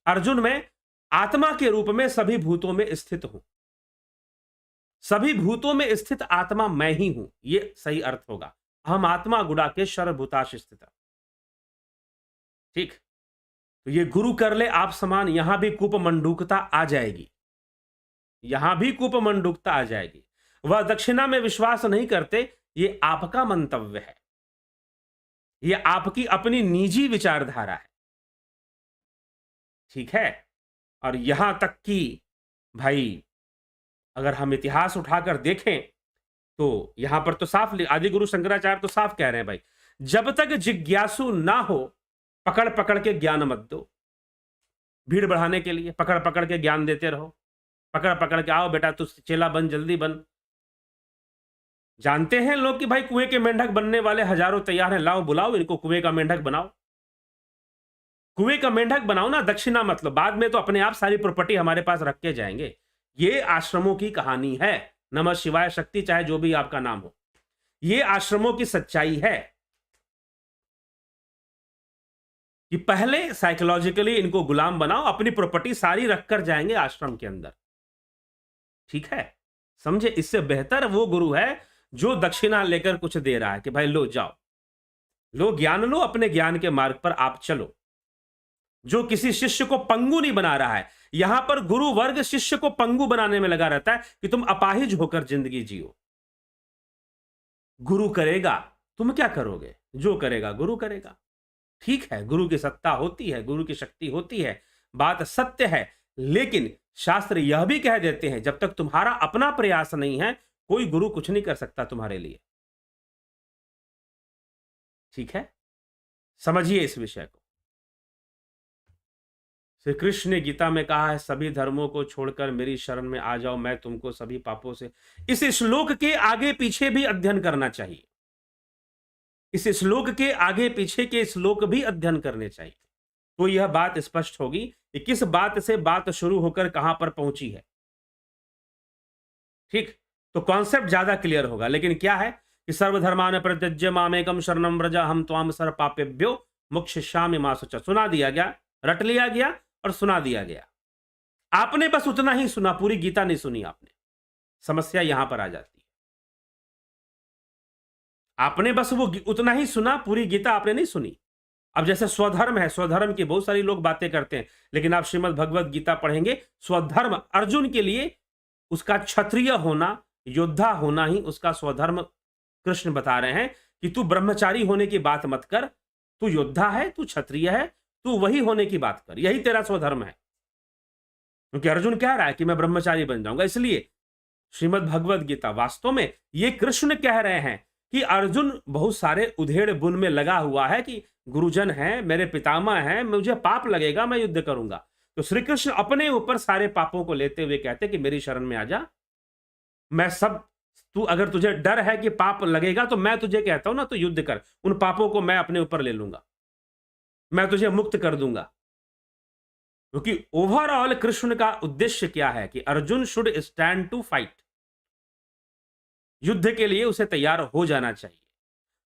अर्जुन, मैं आत्मा के रूप में सभी भूतों में स्थित हूं। सभी भूतों में स्थित आत्मा मैं ही हूं, यह सही अर्थ होगा। अहम आत्मा गुणाकेश सर्वभूताश स्थित। ठीक, तो ये गुरु कर ले आप समान, यहां भी कूपमंडूकता आ जाएगी, यहां भी कूपमंडूकता आ जाएगी। वह दक्षिणा में विश्वास नहीं करते, ये आपका मंतव्य है, ये आपकी अपनी निजी विचारधारा है। ठीक है, और यहां तक कि भाई अगर हम इतिहास उठाकर देखें तो यहां पर तो साफ, आदि गुरु शंकराचार्य तो साफ कह रहे हैं भाई, जब तक जिज्ञासु ना हो पकड़ पकड़ के ज्ञान मत दो। भीड़ बढ़ाने के लिए पकड़ पकड़ के ज्ञान देते रहो, पकड़ पकड़ के आओ बेटा तू चेला बन, जल्दी बन। जानते हैं लोग कि भाई कुएं के मेंढक बनने वाले हजारों तैयार हैं, लाओ बुलाओ इनको, कुएं का मेंढक बनाओ। कुएं का मेंढक बनाओ ना, दक्षिणा मतलब बाद में तो अपने आप सारी प्रॉपर्टी हमारे पास रख के जाएंगे। ये आश्रमों की कहानी है, नमः शिवाय शक्ति चाहे जो भी आपका नाम हो, ये आश्रमों की सच्चाई है कि पहले साइकोलॉजिकली इनको गुलाम बनाओ, अपनी प्रॉपर्टी सारी रखकर जाएंगे आश्रम के अंदर। ठीक है, समझे? इससे बेहतर वो गुरु है जो दक्षिणा लेकर कुछ दे रहा है कि भाई लो जाओ, लो ज्ञान लो, अपने ज्ञान के मार्ग पर आप चलो, जो किसी शिष्य को पंगु नहीं बना रहा है। यहां पर गुरु वर्ग शिष्य को पंगु बनाने में लगा रहता है कि तुम अपाहिज होकर जिंदगी जियो। गुरु करेगा, तुम क्या करोगे? जो करेगा गुरु करेगा। ठीक है, गुरु की सत्ता होती है, गुरु की शक्ति होती है, बात सत्य है, लेकिन शास्त्र यह भी कह देते हैं जब तक तुम्हारा अपना प्रयास नहीं है, कोई गुरु कुछ नहीं कर सकता तुम्हारे लिए। ठीक है, समझिए इस विषय को। श्री कृष्ण ने गीता में कहा है, सभी धर्मों को छोड़कर मेरी शरण में आ जाओ, मैं तुमको सभी पापों से। इस श्लोक के आगे पीछे भी अध्ययन करना चाहिए, इस श्लोक के आगे पीछे के श्लोक भी अध्ययन करने चाहिए, तो यह बात स्पष्ट होगी कि किस बात से बात शुरू होकर कहां पर पहुंची है। ठीक, तो कॉन्सेप्ट ज्यादा क्लियर होगा। लेकिन क्या है कि सर्वधर्मान परित्यज्य मामेकम शरणम व्रज हम त्वाम सर्व पापेभ्यो मोक्षयिष्यामि मा शुचः। सुना दिया गया, रट लिया गया और सुना दिया गया। आपने बस उतना ही सुना, पूरी गीता नहीं सुनी आपने। समस्या यहां पर आ जाती है, आपने बस वो उतना ही सुना, पूरी गीता आपने नहीं सुनी। अब जैसे स्वधर्म है, स्वधर्म की बहुत सारी लोग बातें करते हैं, लेकिन आप श्रीमद् भगवत गीता पढ़ेंगे, स्वधर्म अर्जुन के लिए उसका क्षत्रिय होना, योद्धा होना ही उसका स्वधर्म कृष्ण बता रहे हैं कि तू ब्रह्मचारी होने की बात मत कर, तू योद्धा है, तू क्षत्रिय है, तू वही होने की बात कर, यही तेरा स्वधर्म है। क्योंकि अर्जुन कह रहा है कि मैं ब्रह्मचारी बन जाऊंगा, इसलिए श्रीमद् भगवत गीता वास्तव में ये कृष्ण कह रहे हैं कि अर्जुन बहुत सारे उधेड़ बुन में लगा हुआ है कि गुरुजन है, मेरे पितामह हैं, मुझे पाप लगेगा, मैं युद्ध करूंगा। तो श्री कृष्ण अपने ऊपर सारे पापों को लेते हुए कहते कि मेरी शरण में आ जा, मैं सब, तू अगर तुझे डर है कि पाप लगेगा तो मैं तुझे कहता हूं ना, तो युद्ध कर, उन पापों को मैं अपने ऊपर ले लूंगा, मैं तुझे मुक्त कर दूंगा। क्योंकि ओवरऑल कृष्ण का उद्देश्य क्या है कि Arjun should stand to fight, युद्ध के लिए उसे तैयार हो जाना चाहिए,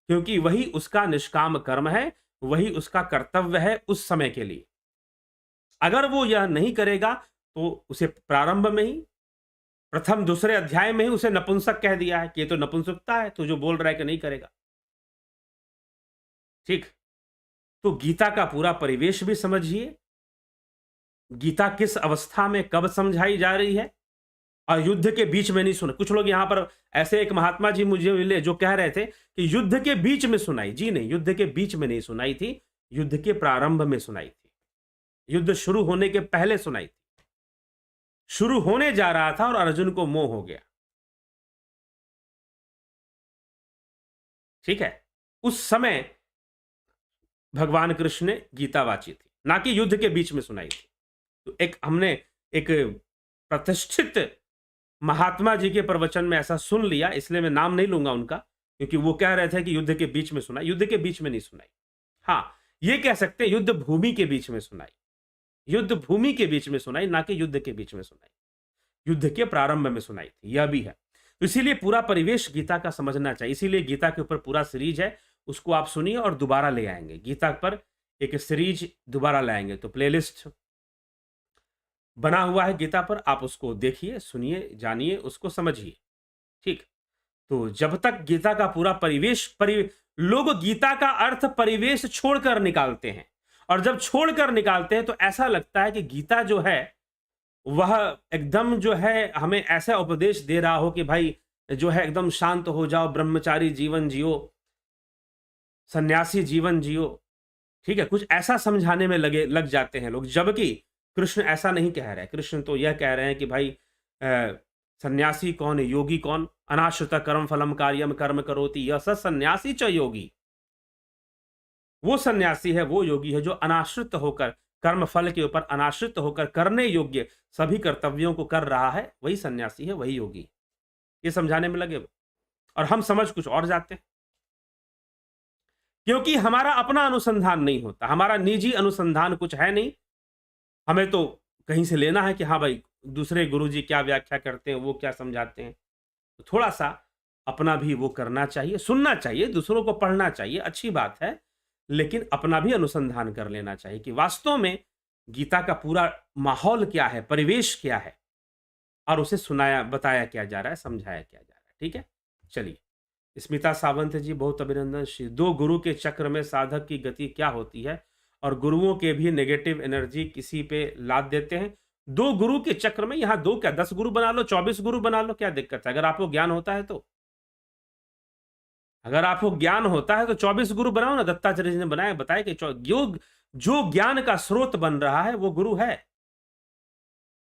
क्योंकि वही उसका निष्काम कर्म है, वही उसका कर्तव्य है उस समय के लिए। अगर वो यह नहीं करेगा तो उसे प्रारंभ में ही, प्रथम दूसरे अध्याय में ही उसे नपुंसक कह दिया है कि ये तो नपुंसकता है, तो जो बोल रहा है कि नहीं करेगा। ठीक, तो गीता का पूरा परिवेश भी समझिए, गीता किस अवस्था में कब समझाई जा रही है, और युद्ध के बीच में नहीं सुना। कुछ लोग यहां पर ऐसे, एक महात्मा जी मुझे मिले जो कह रहे थे कि युद्ध के बीच में सुनाई। जी नहीं, युद्ध के बीच में नहीं सुनाई थी, युद्ध के प्रारंभ में सुनाई थी, युद्ध शुरू होने के पहले सुनाई थी। शुरू होने जा रहा था और अर्जुन को मोह हो गया। ठीक है, उस समय भगवान कृष्ण ने गीता वाची थी, ना कि युद्ध के बीच में सुनाई थी। तो एक हमने एक प्रतिष्ठित महात्मा जी के प्रवचन में ऐसा सुन लिया, इसलिए मैं नाम नहीं लूंगा उनका, क्योंकि वो कह रहे थे कि युद्ध के बीच में सुनाई। युद्ध के बीच में नहीं सुनाई, हाँ ये कह सकते हैं युद्ध भूमि के बीच में सुनाई। युद्ध भूमि के बीच में सुनाई, ना कि युद्ध के बीच में सुनाई। युद्ध के प्रारंभ में सुनाई थी, यह भी है। तो इसीलिए पूरा परिवेश गीता का समझना चाहिए। इसीलिए गीता के ऊपर पूरा सीरीज है, उसको आप सुनिए और दोबारा ले आएंगे। गीता पर एक सीरीज दोबारा लाएंगे, तो प्लेलिस्ट बना हुआ है गीता पर, आप उसको देखिए, सुनिए, जानिए, उसको समझिए। ठीक, तो जब तक गीता का पूरा लोग गीता का अर्थ परिवेश छोड़कर निकालते हैं, और जब छोड़कर निकालते हैं तो ऐसा लगता है कि गीता जो है वह एकदम जो है हमें ऐसा उपदेश दे रहा हो कि भाई जो है एकदम शांत हो जाओ, ब्रह्मचारी जीवन जियो, सन्यासी जीवन जियो। ठीक है, कुछ ऐसा समझाने में लग जाते हैं लोग, जबकि कृष्ण ऐसा नहीं कह रहे। कृष्ण तो यह कह रहे हैं कि भाई सन्यासी कौन, योगी कौन, अनाश्रित कर्म फलम कार्यम कर्म करोति यह स सन्यासी च योगी। वो सन्यासी है, वो योगी है जो अनाश्रित होकर, कर्म फल के ऊपर अनाश्रित होकर करने योग्य सभी कर्तव्यों को कर रहा है, वही सन्यासी है, वही योगी। ये समझाने में लगे और हम समझ कुछ और जाते हैं, क्योंकि हमारा अपना अनुसंधान नहीं होता, हमारा निजी अनुसंधान कुछ है नहीं। हमें तो कहीं से लेना है कि हाँ भाई दूसरे गुरुजी क्या व्याख्या करते हैं, वो क्या समझाते हैं। तो थोड़ा सा अपना भी वो करना चाहिए, सुनना चाहिए, दूसरों को पढ़ना चाहिए, अच्छी बात है, लेकिन अपना भी अनुसंधान कर लेना चाहिए कि वास्तव में गीता का पूरा माहौल क्या है, परिवेश क्या है, और उसे सुनाया, बताया क्या जा रहा है, समझाया क्या जा रहा है। ठीक है, चलिए। स्मिता सावंत जी, बहुत अभिनंदन। श्री 2 गुरु के चक्र में साधक की गति क्या होती है, और गुरुओं के भी नेगेटिव एनर्जी किसी पे लाद देते हैं। 2 गुरु के चक्र में, यहां 2 क्या 10 गुरु बना लो, 24 गुरु बना लो, क्या दिक्कत है? अगर आपको ज्ञान होता है तो, अगर आपको ज्ञान होता है तो 24 गुरु बनाओ ना। दत्तात्रेय जी ने बनाया, बताया कि जो ज्ञान का स्रोत बन रहा है वो गुरु है।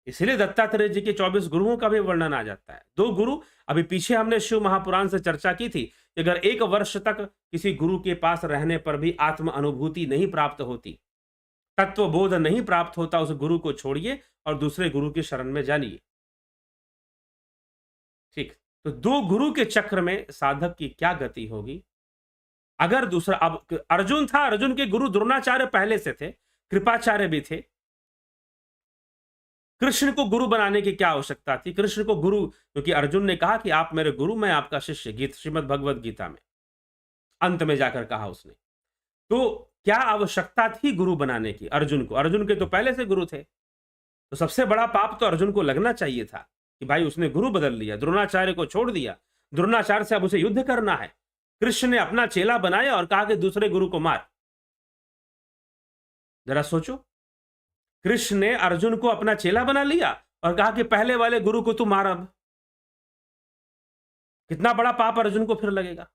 इसलिए दत्तात्रेय जी के 24 गुरुओं का भी वर्णन आ जाता है। 2 गुरु, अभी पीछे हमने शिव महापुराण से चर्चा की थी कि अगर 1 वर्ष तक किसी गुरु के पास रहने पर भी आत्म अनुभूति नहीं प्राप्त होती, तत्व बोध नहीं प्राप्त होता, उस गुरु को छोड़िए और दूसरे गुरु की शरण में जानिए। ठीक, तो 2 गुरु के चक्र में साधक की क्या गति होगी? अगर दूसरा, अब अर्जुन था, अर्जुन के गुरु द्रोणाचार्य पहले से थे, कृपाचार्य भी थे। कृष्ण को गुरु बनाने की क्या आवश्यकता थी? कृष्ण को गुरु, क्योंकि अर्जुन ने कहा कि आप मेरे गुरु, मैं आपका शिष्य, श्रीमद् भगवद गीता में अंत में जाकर कहा उसने। तो क्या आवश्यकता थी गुरु बनाने की अर्जुन को? अर्जुन के तो पहले से गुरु थे। तो सबसे बड़ा पाप तो अर्जुन को लगना चाहिए था कि भाई उसने गुरु बदल लिया, द्रोणाचार्य को छोड़ दिया, द्रोणाचार्य से अब उसे युद्ध करना है। कृष्ण ने अपना चेला बनाया और कहा कि दूसरे गुरु को मार। जरा सोचो, कृष्ण ने अर्जुन को अपना चेला बना लिया और कहा कि पहले वाले गुरु को तू मार। अब कितना बड़ा पाप अर्जुन को फिर लगेगा।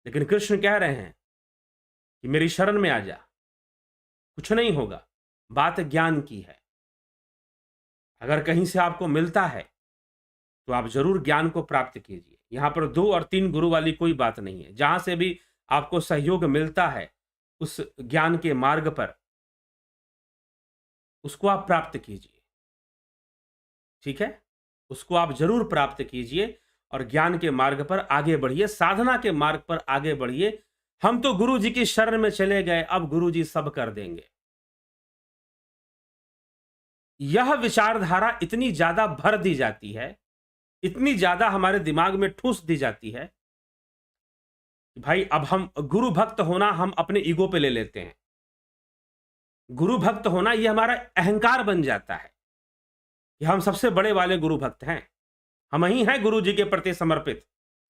लेकिन कृष्ण कह रहे हैं कि मेरी शरण में आ जा, कुछ नहीं होगा। बात ज्ञान की है। अगर कहीं से आपको मिलता है तो आप जरूर ज्ञान को प्राप्त कीजिए। यहां पर 2 और 3 गुरु वाली कोई बात नहीं है। जहां से भी आपको सहयोग मिलता है उस ज्ञान के मार्ग पर, उसको आप प्राप्त कीजिए। ठीक है, उसको आप जरूर प्राप्त कीजिए और ज्ञान के मार्ग पर आगे बढ़िए, साधना के मार्ग पर आगे बढ़िए। हम तो गुरु जी की शरण में चले गए, अब गुरु जी सब कर देंगे। यह विचारधारा इतनी ज्यादा भर दी जाती है, इतनी ज्यादा हमारे दिमाग में ठूस दी जाती है कि भाई अब हम गुरु भक्त होना हम अपने ईगो पे ले लेते हैं। गुरु भक्त होना यह हमारा अहंकार बन जाता है कि हम सबसे बड़े वाले गुरु भक्त हैं, हम ही हैं गुरु जी के प्रति समर्पित।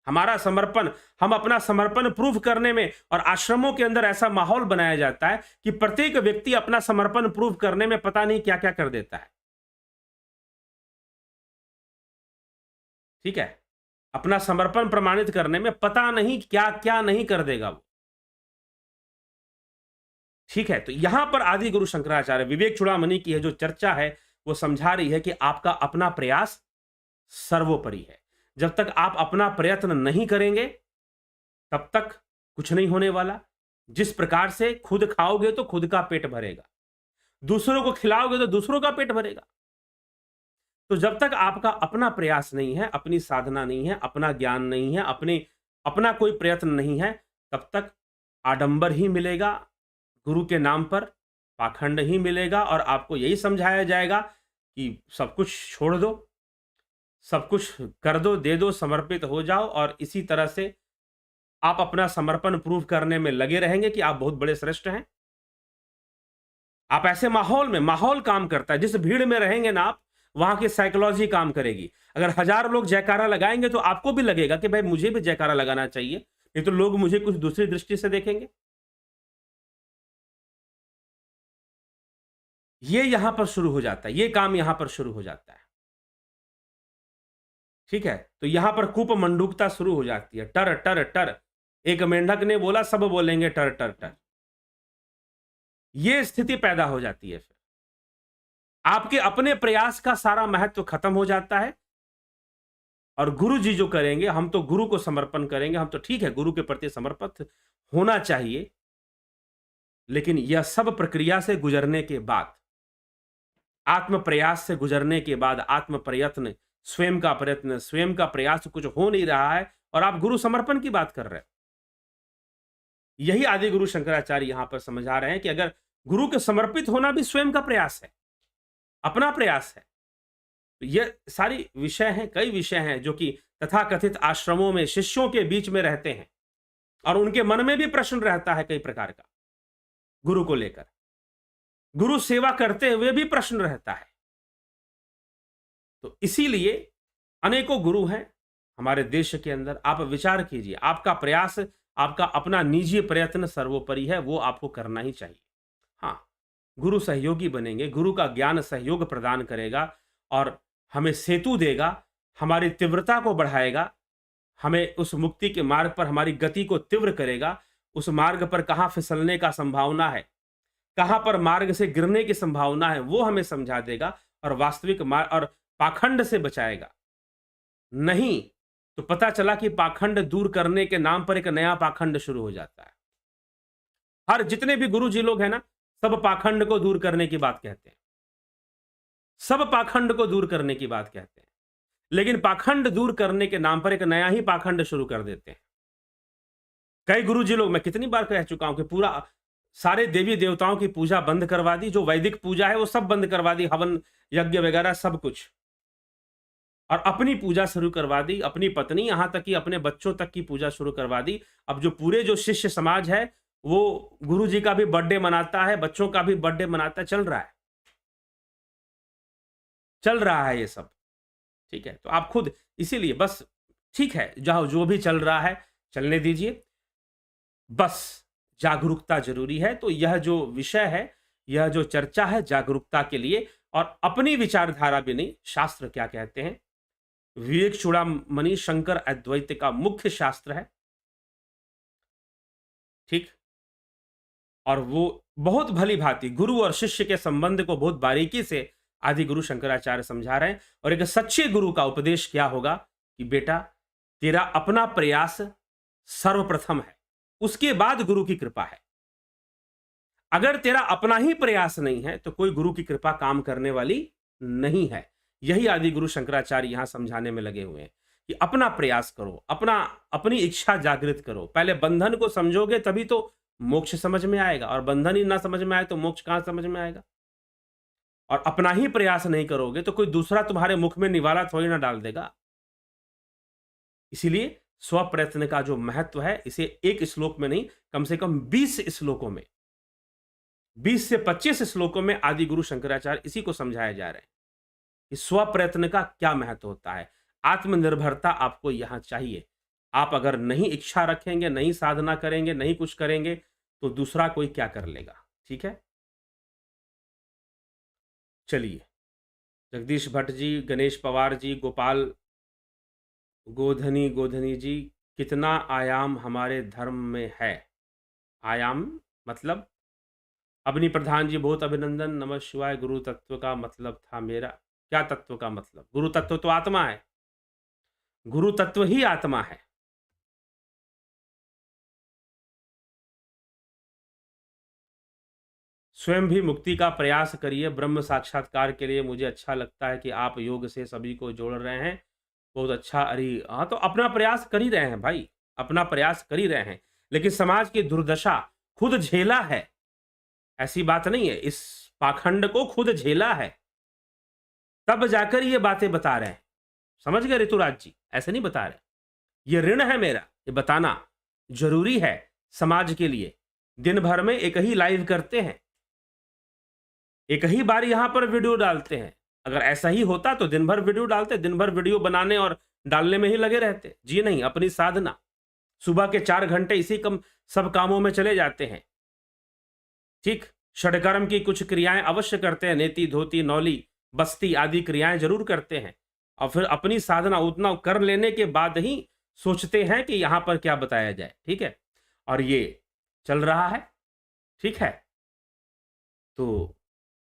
हमारा समर्पण, हम अपना समर्पण प्रूव करने में, और आश्रमों के अंदर ऐसा माहौल बनाया जाता है कि प्रत्येक व्यक्ति अपना समर्पण प्रूव करने में पता नहीं क्या क्या कर देता है। ठीक है, अपना समर्पण प्रमाणित करने में पता नहीं क्या क्या नहीं कर देगा वो। ठीक है, तो यहां पर आदि गुरु शंकराचार्य, विवेक चूड़ामणि की है जो चर्चा है, वो समझा रही है कि आपका अपना प्रयास सर्वोपरि है। जब तक आप अपना प्रयत्न नहीं करेंगे तब तक कुछ नहीं होने वाला। जिस प्रकार से खुद खाओगे तो खुद का पेट भरेगा, दूसरों को खिलाओगे तो दूसरों का पेट भरेगा। तो जब तक आपका अपना प्रयास नहीं है, अपनी साधना नहीं है, अपना ज्ञान नहीं है, अपना कोई प्रयत्न नहीं है, तब तक आडंबर ही मिलेगा गुरु के नाम पर, पाखंड ही मिलेगा और आपको यही समझाया जाएगा कि सब कुछ छोड़ दो, सब कुछ कर दो, दे दो, समर्पित हो जाओ और इसी तरह से आप अपना समर्पण प्रूव करने में लगे रहेंगे कि आप बहुत बड़े श्रेष्ठ हैं। आप ऐसे माहौल में, माहौल काम करता है, जिस भीड़ में रहेंगे ना आप, वहां की साइकोलॉजी काम करेगी। अगर 1000 लोग जयकारा लगाएंगे तो आपको भी लगेगा कि भाई मुझे भी जयकारा लगाना चाहिए, नहीं तो लोग मुझे कुछ दूसरी दृष्टि से देखेंगे। ये यहां पर शुरू हो जाता है, ये काम यहां पर शुरू हो जाता है। ठीक है, तो यहां पर कूप मंडूकता शुरू हो जाती है। टर टर टर, एक मेंढक ने बोला, सब बोलेंगे टर टर टर। ये स्थिति पैदा हो जाती है। फिर आपके अपने प्रयास का सारा महत्व खत्म हो जाता है और गुरु जी जो करेंगे, हम तो गुरु को समर्पण करेंगे, हम तो ठीक है गुरु के प्रति समर्पित होना चाहिए, लेकिन यह सब प्रक्रिया से गुजरने के बाद, आत्म प्रयास से गुजरने के बाद, आत्म प्रयत्न, प्रयत्न, स्वयं का प्रयास कुछ हो नहीं रहा है और आप गुरु समर्पण की बात कर रहे हैं। यही आदि गुरु शंकराचार्य यहां पर समझा रहे हैं कि अगर गुरु के समर्पित होना भी स्वयं का प्रयास है, अपना प्रयास है। तो ये सारी विषय हैं, कई विषय हैं जो कि तथाकथित आश्रमों में शिष्यों के बीच में रहते हैं और उनके मन में भी प्रश्न रहता है कई प्रकार का गुरु को लेकर। गुरु सेवा करते हुए भी प्रश्न रहता है। तो इसीलिए अनेकों गुरु हैं हमारे देश के अंदर। आप विचार कीजिए, आपका प्रयास, आपका अपना निजी प्रयत्न सर्वोपरि है, वो आपको करना ही चाहिए। हाँ, गुरु सहयोगी बनेंगे, गुरु का ज्ञान सहयोग प्रदान करेगा और हमें सेतु देगा, हमारी तीव्रता को बढ़ाएगा, हमें उस मुक्ति के मार्ग पर हमारी गति को तीव्र करेगा। उस मार्ग पर कहाँ फिसलने का संभावना है, कहां पर मार्ग से गिरने की संभावना है, वो हमें समझा देगा और वास्तविक मार्ग और पाखंड से बचाएगा। नहीं तो पता चला कि पाखंड दूर करने के नाम पर एक नया पाखंड शुरू हो जाता है। हर जितने भी गुरु जी लोग हैं ना, सब पाखंड को दूर करने की बात कहते हैं, सब पाखंड को दूर करने की बात कहते हैं, लेकिन पाखंड दूर करने के नाम पर एक नया ही पाखंड शुरू कर देते हैं। कई गुरु जी लोग, मैं कितनी बार कह चुका हूं कि पूरा सारे देवी देवताओं की पूजा बंद करवा दी, जो वैदिक पूजा है वो सब बंद करवा दी, हवन यज्ञ वगैरह सब कुछ, और अपनी पूजा शुरू करवा दी, अपनी पत्नी यहां तक कि अपने बच्चों तक की पूजा शुरू करवा दी। अब जो पूरे जो शिष्य समाज है वो गुरु जी का भी बर्थडे मनाता है, बच्चों का भी बर्थडे मनाता है, चल रहा है, चल रहा है ये सब। ठीक है, तो आप खुद, इसीलिए बस ठीक है, जहां जो भी चल रहा है चलने दीजिए, बस जागरूकता जरूरी है। तो यह जो विषय है, यह जो चर्चा है, जागरूकता के लिए, और अपनी विचारधारा भी नहीं, शास्त्र क्या कहते हैं। विवेक चूड़ामणि शंकर अद्वैत का मुख्य शास्त्र है, ठीक, और वो बहुत भली भांति गुरु और शिष्य के संबंध को बहुत बारीकी से आदि गुरु शंकराचार्य समझा रहे हैं। और एक सच्चे गुरु का उपदेश क्या होगा कि बेटा, तेरा अपना प्रयास सर्वप्रथम है, उसके बाद गुरु की कृपा है। अगर तेरा अपना ही प्रयास नहीं है तो कोई गुरु की कृपा काम करने वाली नहीं है। यही आदि गुरु शंकराचार्य यहां समझाने में लगे हुए हैं कि अपना प्रयास करो, अपनी इच्छा जागृत करो। पहले बंधन को समझोगे तभी तो मोक्ष समझ में आएगा, और बंधन ही ना समझ में आए तो मोक्ष कहां समझ में आएगा। और अपना ही प्रयास नहीं करोगे तो कोई दूसरा तुम्हारे मुख में निवाला थोड़ी ना डाल देगा। इसीलिए स्व प्रयत्न का जो महत्व है, इसे एक श्लोक में नहीं, कम से कम 20 श्लोकों में, 20 से 25 श्लोकों में आदि गुरु शंकराचार्य इसी को समझाया जा रहे हैं कि स्व प्रयत्न का क्या महत्व होता है। आत्मनिर्भरता आपको यहां चाहिए। आप अगर नहीं इच्छा रखेंगे, नहीं साधना करेंगे, नहीं कुछ करेंगे, तो दूसरा कोई क्या कर लेगा। ठीक है, चलिए, जगदीश भट्ट जी, गणेश पवार जी, गोपाल गोधनी जी, कितना आयाम हमारे धर्म में है। आयाम मतलब, अवनी प्रधान जी, बहुत अभिनंदन, नमः शिवाय। गुरु तत्व का मतलब था मेरा, क्या तत्व का मतलब? गुरु तत्व तो आत्मा है, गुरु तत्व ही आत्मा है। स्वयं भी मुक्ति का प्रयास करिए ब्रह्म साक्षात्कार के लिए। मुझे अच्छा लगता है कि आप योग से सभी को जोड़ रहे हैं, बहुत अच्छा। अरे हाँ, तो अपना प्रयास कर ही रहे हैं भाई, अपना प्रयास कर ही रहे हैं, लेकिन समाज की दुर्दशा खुद झेला है, ऐसी बात नहीं है, इस पाखंड को खुद झेला है, तब जाकर ये बातें बता रहे हैं। समझ गए ऋतुराज जी? ऐसे नहीं बता रहे। ये ऋण है मेरा, ये बताना जरूरी है समाज के लिए। दिन भर में एक ही लाइव करते हैं, एक ही बार यहां पर वीडियो डालते हैं। अगर ऐसा ही होता तो दिन भर वीडियो डालते, दिन भर वीडियो बनाने और डालने में ही लगे रहते। जी नहीं, अपनी साधना, सुबह के 4 घंटे इसी सब कामों में चले जाते हैं। ठीक, षडकर्म की कुछ क्रियाएं अवश्य करते हैं, नेति धोती नौली बस्ती आदि क्रियाएं जरूर करते हैं, और फिर अपनी साधना उतना कर लेने के बाद ही सोचते हैं कि यहां पर क्या बताया जाए। ठीक है, और ये चल रहा है। ठीक है, तो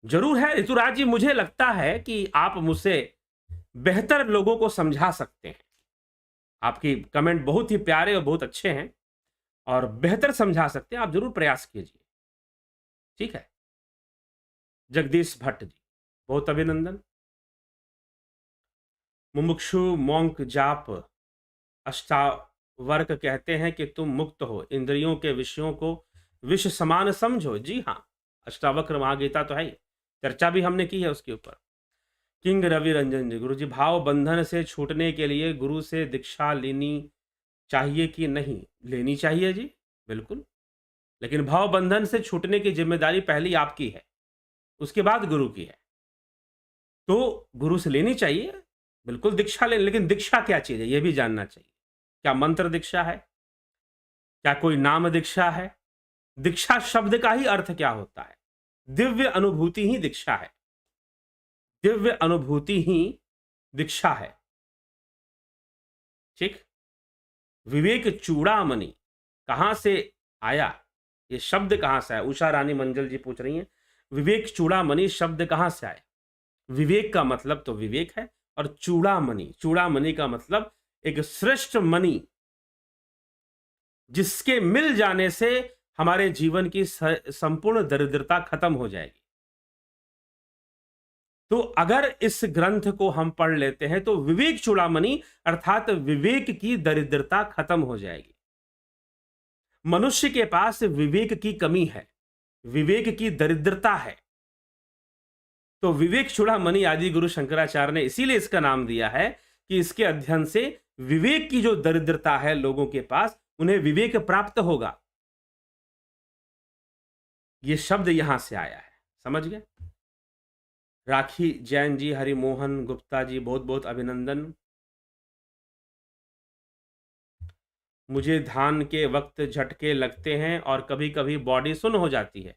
जरूर है ऋतुराज जी, मुझे लगता है कि आप मुझसे बेहतर लोगों को समझा सकते हैं। आपकी कमेंट बहुत ही प्यारे और बहुत अच्छे हैं, और बेहतर समझा सकते हैं। आप जरूर प्रयास कीजिए। ठीक है, जगदीश भट्ट जी, बहुत अभिनंदन। मुमुक्षु मोंक जाप अष्टावर्क कहते हैं कि तुम मुक्त हो, इंद्रियों के विषयों को विष समान समझो। जी हाँ, अष्टावक्र महागीता तो है ही, चर्चा भी हमने की है उसके ऊपर। किंग रवि रंजन जी, गुरु जी भाव बंधन से छूटने के लिए गुरु से दीक्षा लेनी चाहिए कि नहीं? लेनी चाहिए जी, बिल्कुल। लेकिन भाव बंधन से छूटने की जिम्मेदारी पहली आपकी है, उसके बाद गुरु की है। तो गुरु से लेनी चाहिए, बिल्कुल दीक्षा ले, लेकिन दीक्षा क्या चीज है यह भी जानना चाहिए। क्या मंत्र दीक्षा है? क्या कोई नाम दीक्षा है? दीक्षा शब्द का ही अर्थ क्या होता है? दिव्य अनुभूति ही दीक्षा है, दिव्य अनुभूति ही दीक्षा है। ठीक, विवेक चूड़ामणि कहां से आया? ये शब्द कहां से आया? उषा रानी मंजल जी पूछ रही हैं, विवेक चूड़ामणि शब्द कहां से आया? विवेक का मतलब तो विवेक है, और चूड़ामणि, चूड़ामणि का मतलब एक श्रेष्ठ मणि, जिसके मिल जाने से हमारे जीवन की संपूर्ण दरिद्रता खत्म हो जाएगी। तो अगर इस ग्रंथ को हम पढ़ लेते हैं तो विवेक चूड़ामणि अर्थात विवेक की दरिद्रता खत्म हो जाएगी। मनुष्य के पास विवेक की कमी है, विवेक की दरिद्रता है। तो विवेक चूड़ामणि आदि गुरु शंकराचार्य ने इसीलिए इसका नाम दिया है कि इसके अध्ययन से विवेक की जो दरिद्रता है लोगों के पास, उन्हें विवेक प्राप्त होगा। यह शब्द यहां से आया है, समझ गए? राखी जैन जी, हरिमोहन गुप्ता जी, बहुत बहुत अभिनंदन। मुझे ध्यान के वक्त झटके लगते हैं और कभी कभी बॉडी सुन्न हो जाती है।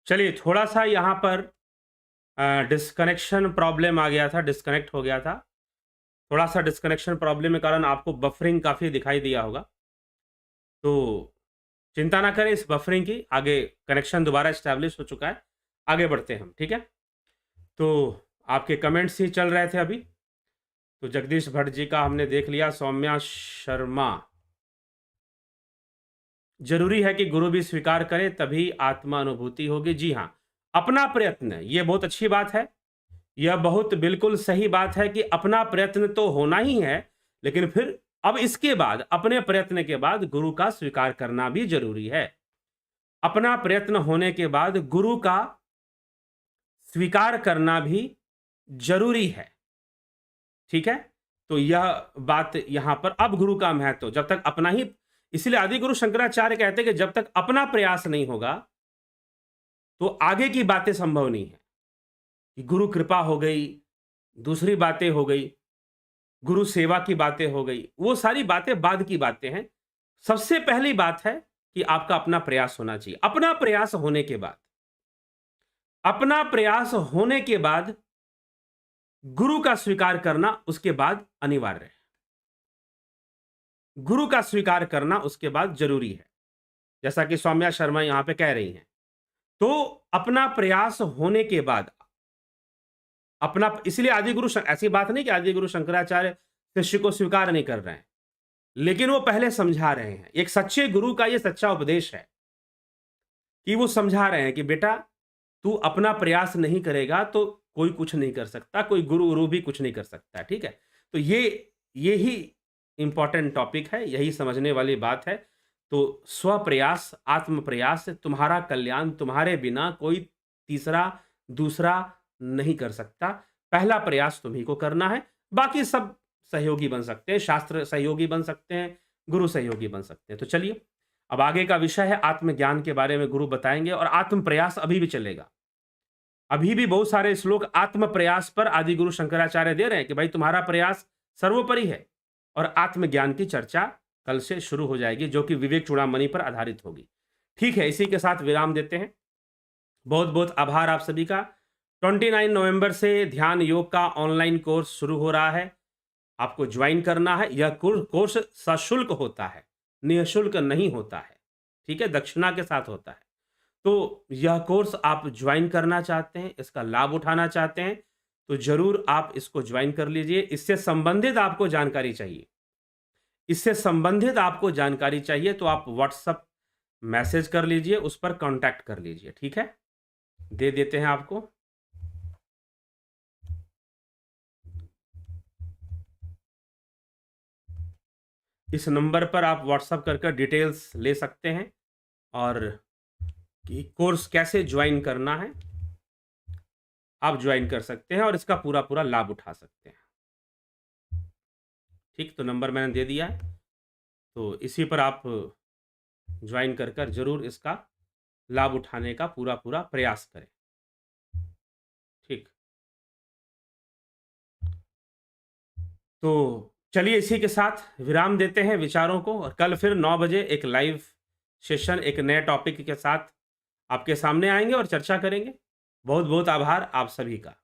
चलिए, थोड़ा सा यहां पर डिस्कनेक्शन प्रॉब्लम आ गया था, डिस्कनेक्ट हो गया था। थोड़ा सा डिस्कनेक्शन प्रॉब्लम के कारण आपको बफरिंग काफी दिखाई दिया होगा, तो चिंता ना करें इस बफरिंग की। आगे कनेक्शन दोबारा स्टैब्लिश हो चुका है, आगे बढ़ते हैं हम। ठीक है, तो आपके कमेंट्स ही चल रहे थे अभी। तो जगदीश भट्ट जी का हमने देख लिया। सौम्या शर्मा, जरूरी है कि गुरु भी स्वीकार करे तभी आत्मा अनुभूति होगी। जी हाँ, अपना प्रयत्न, यह बहुत अच्छी बात है, यह बहुत बिल्कुल सही बात है कि अपना प्रयत्न तो होना ही है, लेकिन फिर अब इसके बाद, अपने प्रयत्न के बाद गुरु का स्वीकार करना भी जरूरी है। अपना प्रयत्न होने के बाद गुरु का स्वीकार करना भी जरूरी है। ठीक है, तो यह बात यहां पर, अब गुरु का महत्व, जब तक अपना ही, इसलिए आदि गुरु शंकराचार्य कहते हैं कि जब तक अपना प्रयास नहीं होगा तो आगे की बातें संभव नहीं है। कि गुरु कृपा हो गई, दूसरी बातें हो गई, गुरु सेवा की बातें हो गई, वो सारी बातें बाद की बातें हैं। सबसे पहली बात है कि आपका अपना प्रयास होना चाहिए। अपना प्रयास होने के बाद, अपना प्रयास होने के बाद गुरु का स्वीकार करना उसके बाद अनिवार्य है। गुरु का स्वीकार करना उसके बाद जरूरी है, जैसा कि सौम्या शर्मा यहां पे कह रही हैं। तो अपना प्रयास होने के बाद अपना, इसलिए आदि गुरु, ऐसी बात नहीं कि आदि गुरु शंकराचार्य शिष्य को स्वीकार नहीं कर रहे हैं, लेकिन वो पहले समझा रहे हैं। एक सच्चे गुरु का ये सच्चा उपदेश है कि वो समझा रहे हैं कि बेटा, तू अपना प्रयास नहीं करेगा तो कोई कुछ नहीं कर सकता, कोई गुरु भी कुछ नहीं कर सकता, ठीक है? तो ये ही इम्पोर्टेंट टॉपिक है, यही समझने वाली बात है। तो स्वप्रयास, आत्म प्रयास, तुम्हारा कल्याण तुम्हारे बिना कोई तीसरा, दूसरा नहीं कर सकता। पहला प्रयास तुम्ही को करना है, बाकी सब सहयोगी बन सकते हैं, शास्त्र सहयोगी बन सकते हैं, गुरु सहयोगी बन सकते हैं। तो चलिए, अब आगे का विषय है आत्मज्ञान के बारे में गुरु बताएँगे और आत्म प्रयास अभी भी चलेगा। अभी भी बहुत सारे श्लोक आत्म प्रयास पर आदि गुरु शंकराचार्य दे रहे हैं कि भाई तुम्हारा प्रयास सर्वोपरि है, और आत्मज्ञान की चर्चा कल से शुरू हो जाएगी, जो कि विवेक चूड़ामणि पर आधारित होगी। ठीक है, इसी के साथ विराम देते हैं। बहुत-बहुत आभार आप सभी का। 29 नवंबर से ध्यान योग का ऑनलाइन कोर्स शुरू हो रहा है। आपको ज्वाइन करना है। यह कोर्स सशुल्क होता है, निःशुल्क नहीं होता है। ठीक है, दक्षिणा के साथ होता है। तो यह कोर्स आप ज्वाइन करना चाहते हैं, इसका लाभ उठाना चाहते हैं, तो ज़रूर आप इसको ज्वाइन कर लीजिए। इससे संबंधित आपको जानकारी चाहिए, तो आप व्हाट्सएप मैसेज कर लीजिए, उस पर कॉन्टैक्ट कर लीजिए, ठीक है? दे देते हैं आपको। इस नंबर पर आप व्हाट्सएप कर डिटेल्स ले सकते हैं, और कि कोर्स कैसे ज्वाइन करना है, आप ज्वाइन कर सकते हैं और इसका पूरा लाभ उठा सकते हैं। ठीक, तो नंबर मैंने दे दिया है, तो इसी पर आप ज्वाइन कर ज़रूर इसका लाभ उठाने का पूरा प्रयास करें। ठीक। तो चलिए, इसी के साथ विराम देते हैं विचारों को, और कल फिर 9 बजे एक लाइव सेशन एक नए टॉपिक के साथ आपके सामने आएँगे और चर्चा करेंगे। बहुत-बहुत आभार आप सभी का।